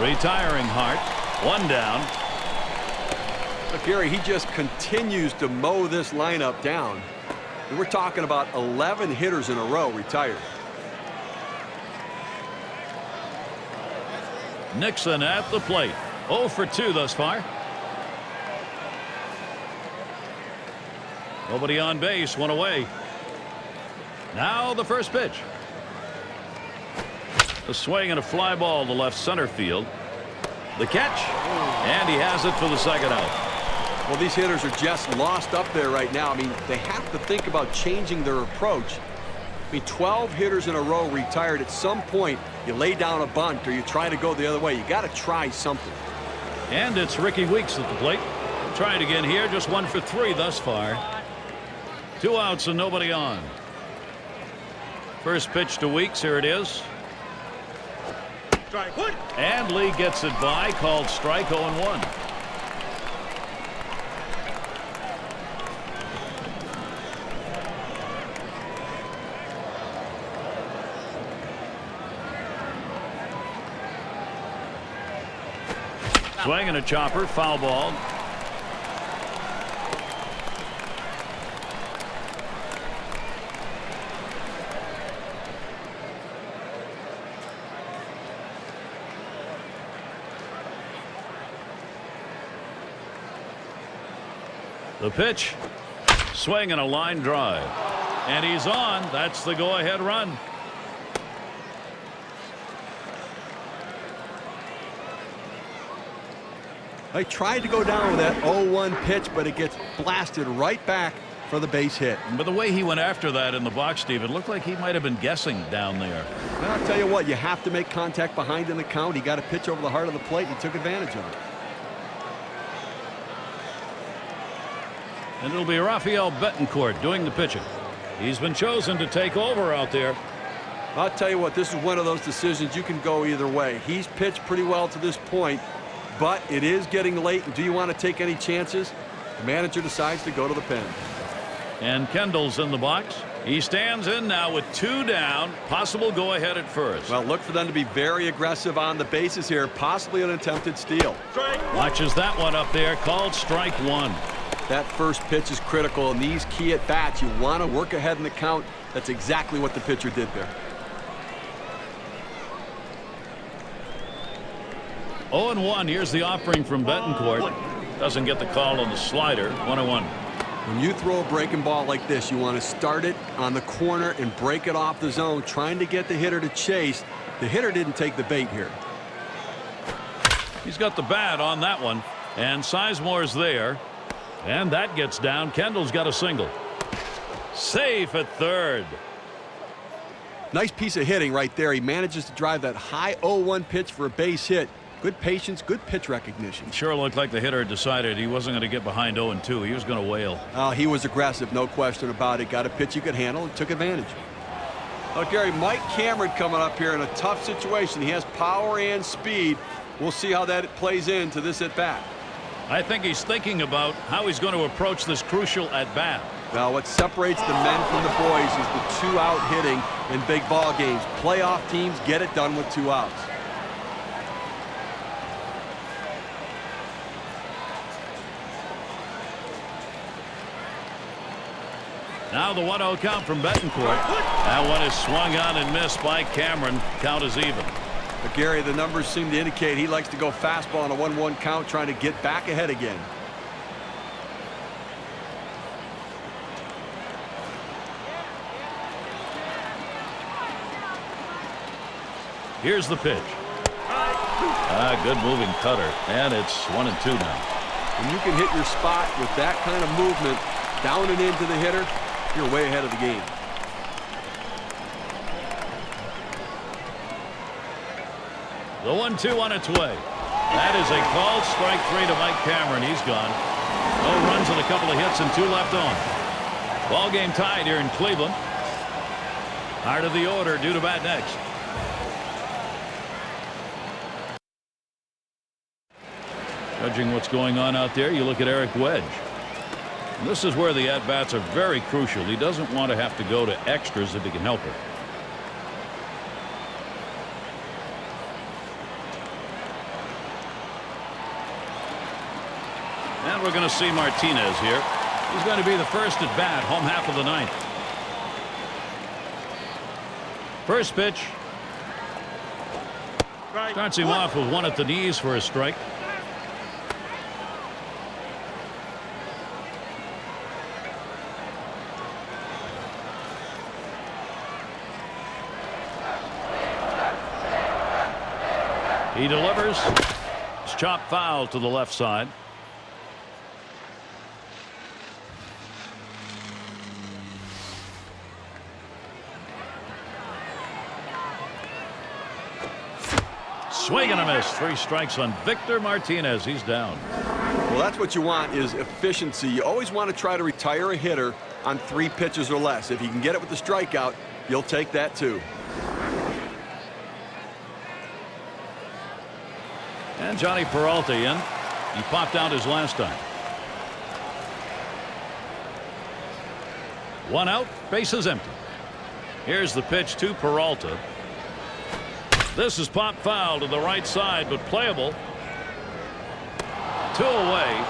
S1: Retiring Hart. 1 down.
S2: But Gary, he just continues to mow this lineup down. And we're talking about 11 hitters in a row retired.
S1: Nixon at the plate. 0 for 2 thus far. Nobody on base, 1 away. Now the first pitch. A swing and a fly ball to left center field. The catch, and he has it for the 2nd out.
S2: Well, these hitters are just lost up there right now. I mean, they have to think about changing their approach. I mean, 12 hitters in a row retired. At some point, you lay down a bunt or you try to go the other way. You got to try something.
S1: And it's Ricky Weeks at the plate. Trying again here, just 1 for 3 thus far. 2 outs and nobody on. First pitch to Weeks. Here it is.
S3: Strike 1.
S1: And Lee gets it by. Called strike. 0-1. Swing and a chopper. Foul ball. The pitch. Swing and a line drive. And he's on. That's the go-ahead run.
S2: They tried to go down with that 0-1 pitch, but it gets blasted right back for the base hit.
S1: But the way he went after that in the box, Steve, it looked like he might have been guessing down there.
S2: Well, I'll tell you what, you have to make contact behind in the count. He got a pitch over the heart of the plate, and he took advantage of it.
S1: And it'll be Rafael Betancourt doing the pitching. He's been chosen to take over out there.
S2: I'll tell you what, this is one of those decisions you can go either way. He's pitched pretty well to this point, but it is getting late. And do you want to take any chances? The manager decides to go to the pen.
S1: And Kendall's in the box. He stands in now with 2 down. Possible go ahead at first.
S2: Well, look for them to be very aggressive on the bases here. Possibly an attempted steal.
S3: Strike.
S1: Watches that one up there. Called strike 1.
S2: That first pitch is critical in these key at bats. You want to work ahead in the count. That's exactly what the pitcher did there.
S1: 0-1. Here's the offering from Betancourt. Doesn't get the call on the slider. 1-1.
S2: When you throw a breaking ball like this, you want to start it on the corner and break it off the zone, trying to get the hitter to chase. The hitter didn't take the bait here.
S1: He's got the bat on that one. And Sizemore's there. And that gets down. Kendall's got a single. Safe at third.
S2: Nice piece of hitting right there. He manages to drive that high 0-1 pitch for a base hit. Good patience, good pitch recognition.
S1: Sure looked like the hitter decided he wasn't going to get behind 0-2. He was going to wail.
S2: He was aggressive, no question about it. Got a pitch he could handle and took advantage. Well, Gary, Mike Cameron coming up here in a tough situation. He has power and speed. We'll see how that plays into this at-bat.
S1: I think he's thinking about how he's going to approach this crucial at-bat.
S2: Now, what separates the men from the boys is the 2-out hitting in big ball games. Playoff teams get it done with 2 outs.
S1: Now the 1-0 count from Betancourt. That one is swung on and missed by Cameron. Count is even.
S2: But Gary, the numbers seem to indicate he likes to go fastball on a 1-1 count, trying to get back ahead again.
S1: Here's the pitch. Good moving cutter, and it's 1-2 now.
S2: When you can hit your spot with that kind of movement down and into the hitter, you're way ahead of the game.
S1: The 1-2 on its way. That is a called strike 3 to Mike Cameron. He's gone. No runs and a couple of hits and 2 left on. Ball game tied here in Cleveland. Heart of the order due to bat next. Judging what's going on out there, you look at Eric Wedge. And this is where the at-bats are very crucial. He doesn't want to have to go to extras if he can help it. And we're going to see Martinez here. He's going to be the first at bat, home half of the ninth. First pitch. Starts him off with one at the knees for a strike. He delivers. It's chopped foul to the left side. Swing and a miss. 3 strikes on Victor Martinez. He's down.
S2: Well, that's what you want, is efficiency. You always want to try to retire a hitter on 3 pitches or less. If you can get it with the strikeout, you'll take that too.
S1: And Johnny Peralta in. He popped out his last time. 1 out, bases empty. Here's the pitch to Peralta. This is popped foul to the right side, but playable. 2 away.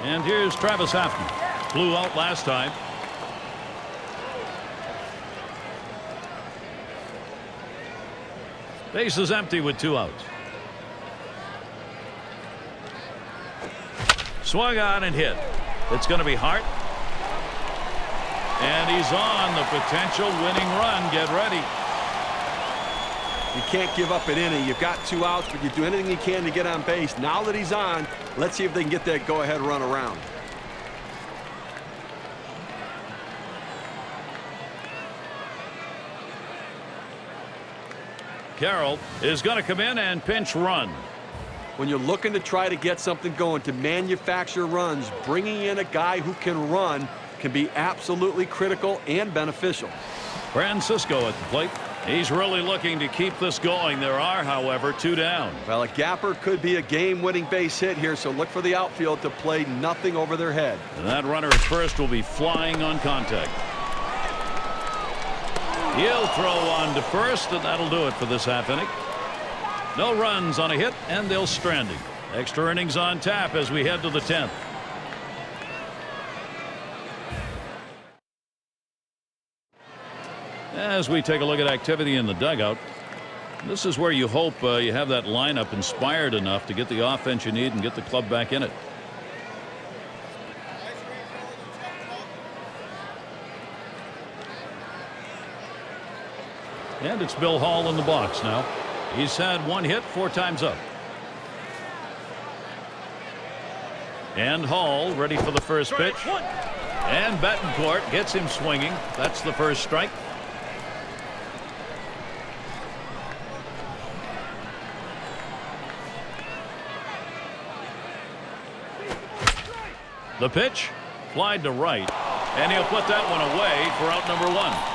S1: And here's Travis Hafner. Flew out last time. Base is empty with 2 outs. Swung on and hit. It's going to be Hart. And he's on the potential winning run. Get ready.
S2: You can't give up an inning. You've got 2 outs, but you do anything you can to get on base. Now that he's on, let's see if they can get that go-ahead run around.
S1: Carroll is going to come in and pinch run.
S2: When you're looking to try to get something going, to manufacture runs, bringing in a guy who can run can be absolutely critical and beneficial.
S1: Francisco at the plate. He's really looking to keep this going. There are, however, 2 down.
S2: Well, a gapper could be a game-winning base hit here, so look for the outfield to play nothing over their head.
S1: And that runner at first will be flying on contact. He'll throw on to first, and that'll do it for this half inning. No runs on a hit, and they'll strand him. Extra innings on tap as we head to the 10th. As we take a look at activity in the dugout, this is where you hope you have that lineup inspired enough to get the offense you need and get the club back in it. And it's Bill Hall in the box now. He's had 1 hit 4 times up. And Hall ready for the first pitch. And Betancourt gets him swinging. That's the first strike. The pitch, flied to right, and he'll put that one away for out number 1.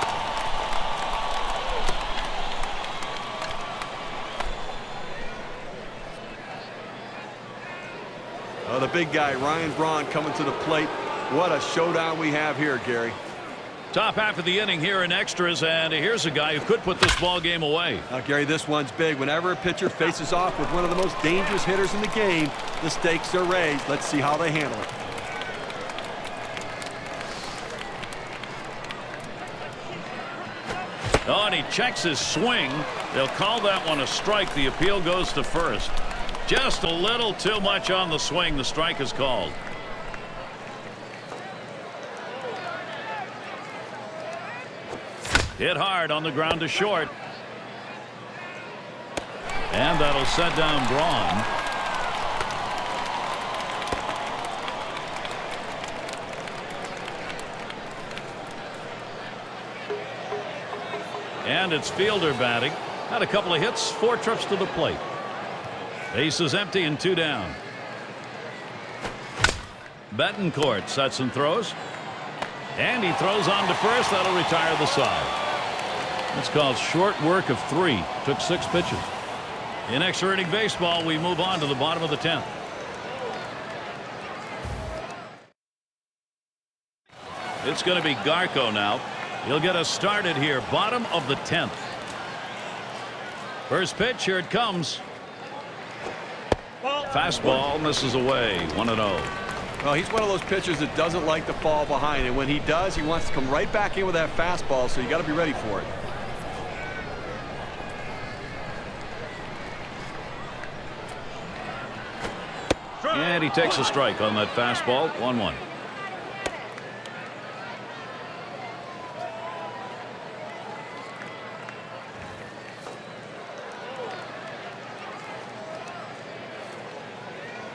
S2: Oh, the big guy, Ryan Braun, coming to the plate. What a showdown we have here, Gary.
S1: Top half of the inning here in extras, and here's a guy who could put this ball game away.
S2: Now, Gary, this one's big. Whenever a pitcher faces off with one of the most dangerous hitters in the game, the stakes are raised. Let's see how they handle it.
S1: Oh, and he checks his swing. They'll call that one a strike. The appeal goes to first. Just a little too much on the swing. The strike is called. Hit hard on the ground to short. And that'll set down Braun. And it's Fielder batting. Had a couple of hits, 4 trips to the plate. Base is empty and 2 down. Betancourt sets and throws. And he throws on to first. That'll retire the side. It's called short work of 3. Took 6 pitches. In extra inning baseball, we move on to the bottom of the 10th. It's going to be Garco now. He'll get us started here. Bottom of the 10th. First pitch, here it comes. Fastball misses away. 1-0.
S2: Well, he's one of those pitchers that doesn't like to fall behind, and when he does, he wants to come right back in with that fastball, so you got to be ready for it.
S1: And he takes a strike on that fastball. 1-1.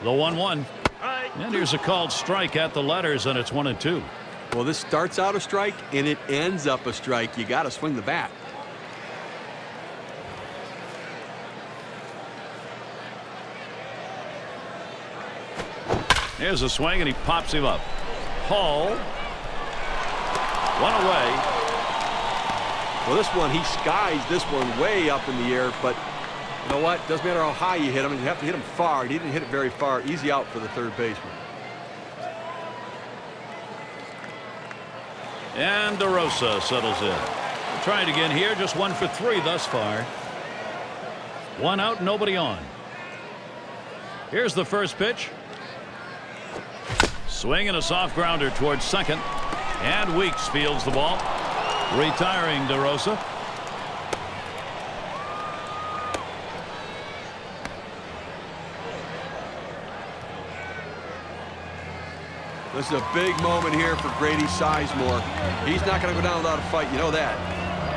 S1: The 1-1. And here's a called strike at the letters, and it's 1-2.
S2: Well, this starts out a strike, and it ends up a strike. You got to swing the bat.
S1: Here's a swing, and he pops him up. Hall. 1 away.
S2: Well, this one, he skies this one way up in the air, but you know what? Doesn't matter how high you hit him. You have to hit him far. He didn't hit it very far. Easy out for the third baseman.
S1: And DeRosa settles in. We'll try it again here. Just 1 for 3 thus far. 1 out, nobody on. Here's the first pitch. Swing and a soft grounder towards second. And Weeks fields the ball. Retiring DeRosa.
S2: This is a big moment here for Grady Sizemore. He's not going to go down without a fight. You know that.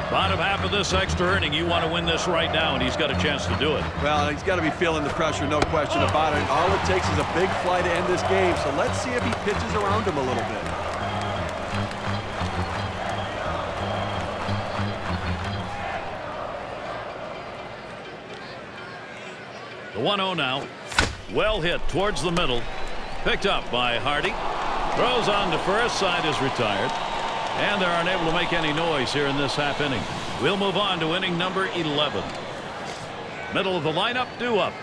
S1: Bottom half of this extra inning, you want to win this right now, and he's got a chance to do it.
S2: Well, he's got to be feeling the pressure, no question about it. All it takes is a big fly to end this game, so let's see if he pitches around him a little bit.
S1: The 1-0 now. Well hit towards the middle. Picked up by Hardy. Throws on to first. Side is retired. And they're unable to make any noise here in this half inning. We'll move on to inning number 11. Middle of the lineup, due up.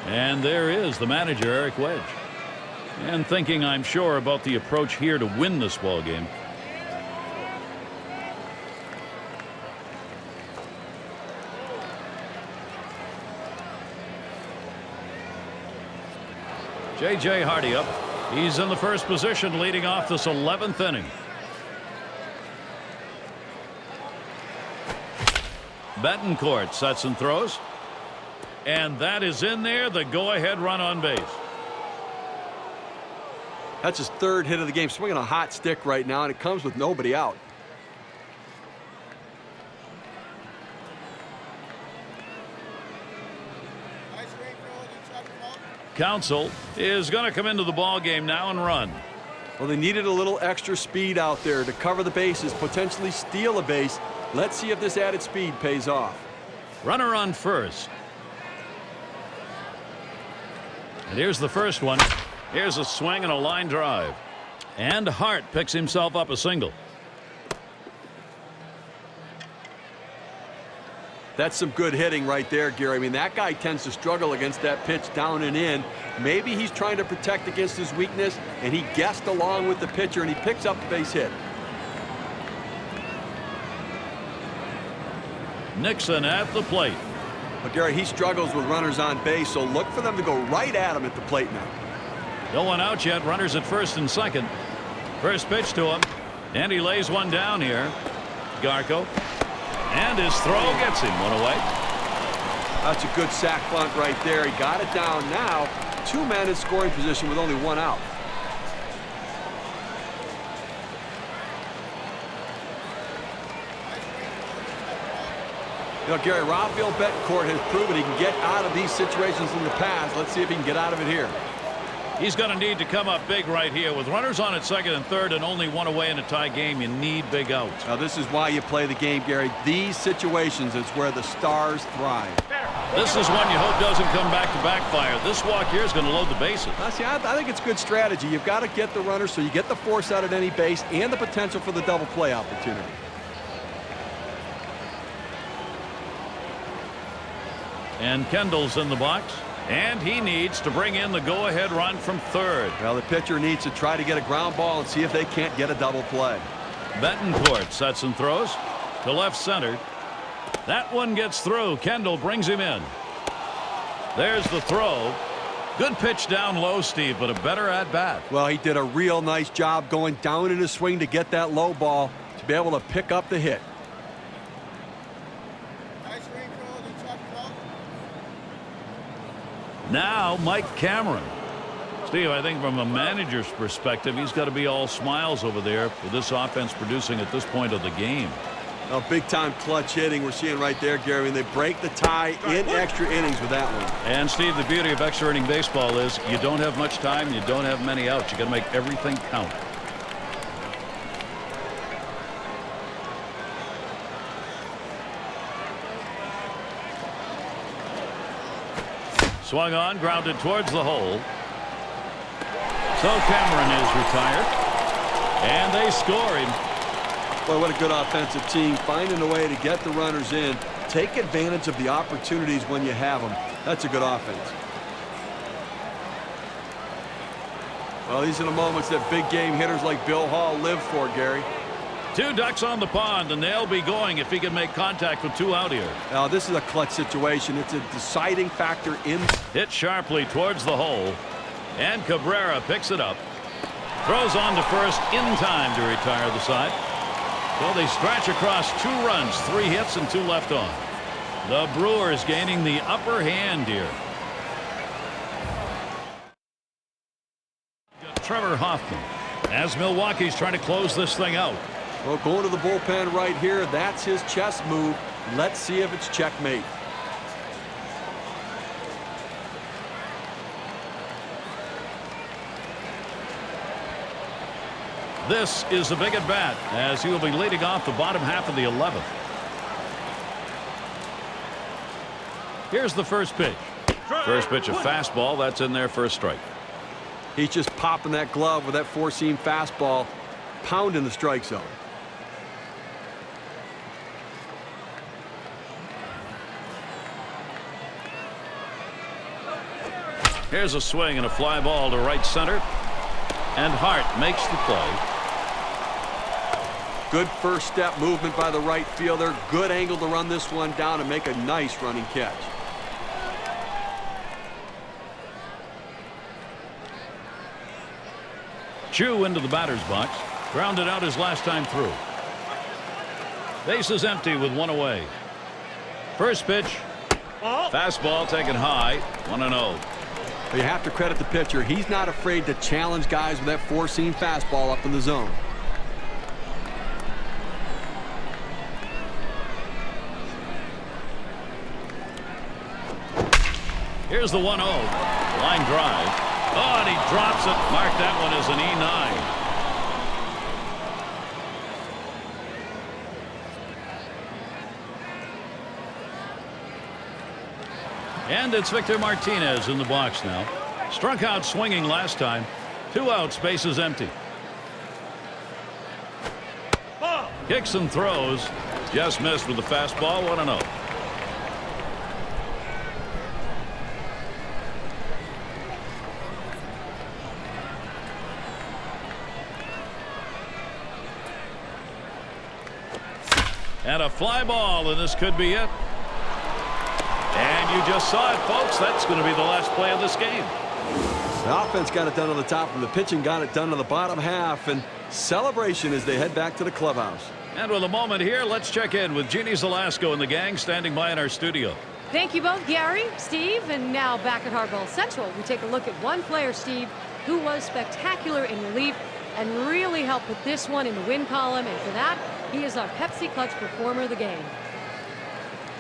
S1: And there is the manager, Eric Wedge. And thinking, I'm sure, about the approach here to win this ball game. J.J. Hardy up. He's in the first position leading off this 11th inning. Betancourt sets and throws. And that is in there, the go-ahead run on base.
S2: That's his third hit of the game. Swinging a hot stick right now, and it comes with nobody out.
S1: Counsell is going to come into the ball game now and run.
S2: Well, they needed a little extra speed out there to cover the bases, potentially steal a base. Let's see if this added speed pays off.
S1: Runner on first. And here's the first one. Here's a swing and a line drive. And Hart picks himself up a single.
S2: That's some good hitting right there, Gary. I mean, that guy tends to struggle against that pitch down and in. Maybe he's trying to protect against his weakness, and he guessed along with the pitcher, and he picks up the base hit.
S1: Nixon at the plate.
S2: But, Gary, he struggles with runners on base, so look for them to go right at him at the plate now.
S1: No one out yet. Runners at first and second. First pitch to him. And he lays one down here. Garco. And his throw gets him one away.
S2: That's a good sac bunt right there. He got it down now. 2 men in scoring position with only 1 out. You know, Gary, Rafael Betancourt has proven he can get out of these situations in the past. Let's see if he can get out of it here.
S1: He's going to need to come up big right here. With runners on at second and third and only 1 away in a tie game, you need big outs.
S2: Now, this is why you play the game, Gary. These situations is where the stars thrive.
S1: This is one you hope doesn't come back to backfire. This walk here is going to load the bases.
S2: See, I think it's good strategy. You've got to get the runner so you get the force out at any base and the potential for the double play opportunity.
S1: And Kendall's in the box. And he needs to bring in the go-ahead run from third.
S2: Well, the pitcher needs to try to get a ground ball and see if they can't get a double play.
S1: Betancourt sets and throws to left center. That one gets through. Kendall brings him in. There's the throw. Good pitch down low, Steve, but a better at-bat.
S2: Well, he did a real nice job going down in his swing to get that low ball to be able to pick up the hit.
S1: Now Mike Cameron. Steve, I think from a manager's perspective, he's got to be all smiles over there with this offense producing at this point of the game.
S2: A big-time clutch hitting we're seeing right there, Gary. And they break the tie in extra innings with that one.
S1: And, Steve, the beauty of extra inning baseball is you don't have much time, you don't have many outs. You got to make everything count. Swung on, grounded towards the hole. So Cameron is retired. And they score him.
S2: Boy, what a good offensive team. Finding a way to get the runners in. Take advantage of the opportunities when you have them. That's a good offense. Well, these are the moments that big game hitters like Bill Hall live for, Gary.
S1: 2 ducks on the pond, and they'll be going if he can make contact with 2 out here.
S2: Now, this is a clutch situation. It's a deciding factor in.
S1: Hit sharply towards the hole, and Cabrera picks it up. Throws on to first in time to retire the side. So they scratch across 2 runs, 3 hits, and 2 left on. The Brewers gaining the upper hand here. Trevor Hoffman as Milwaukee's trying to close this thing out.
S2: Well, going to the bullpen right here, that's his chess move. Let's see if it's checkmate.
S1: This is a big at bat as he will be leading off the bottom half of the 11th. Here's the first pitch. First pitch, a fastball. That's in there for a strike.
S2: He's just popping that glove with that 4-seam fastball, pounding the strike zone.
S1: Here's a swing and a fly ball to right center. And Hart makes the play.
S2: Good first step movement by the right fielder. Good angle to run this one down and make a nice running catch.
S1: Chu into the batter's box. Grounded out his last time through. Base is empty with 1 away. First pitch. Fastball taken high. 1-0.
S2: You have to credit the pitcher. He's not afraid to challenge guys with that 4-seam fastball up in the zone.
S1: Here's the 1-0. Line drive. Oh, and he drops it. Mark that one as an E9. And it's Victor Martinez in the box now. Struck out swinging last time. 2 outs, base is empty. Kicks and throws. Just missed with the fastball. 1-0. And a fly ball, and this could be it. And you just saw it, folks. That's going to be the last play of this game.
S2: The offense got it done on the top, and the pitching got it done on the bottom half. And celebration as they head back to the clubhouse.
S1: And with a moment here, let's check in with Jeannie Zelasco and the gang standing by in our studio.
S4: Thank you both, Gary, Steve, and now back at Harborough Central, we take a look at one player, Steve, who was spectacular in relief and really helped put this one in the win column, and for that, he is our Pepsi Clutch Performer of the game.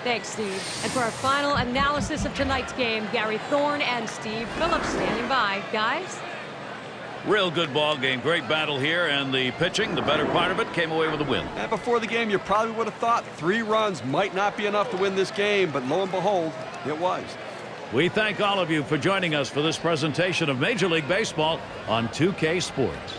S4: Thanks, Steve. And for our final analysis of tonight's game, Gary Thorne and Steve Phillips standing by. Guys?
S1: Real good ball game. Great battle here, and the pitching, the better part of it, came away with a win.
S2: And before the game, you probably would have thought 3 runs might not be enough to win this game, but lo and behold, it was.
S1: We thank all of you for joining us for this presentation of Major League Baseball on 2K Sports.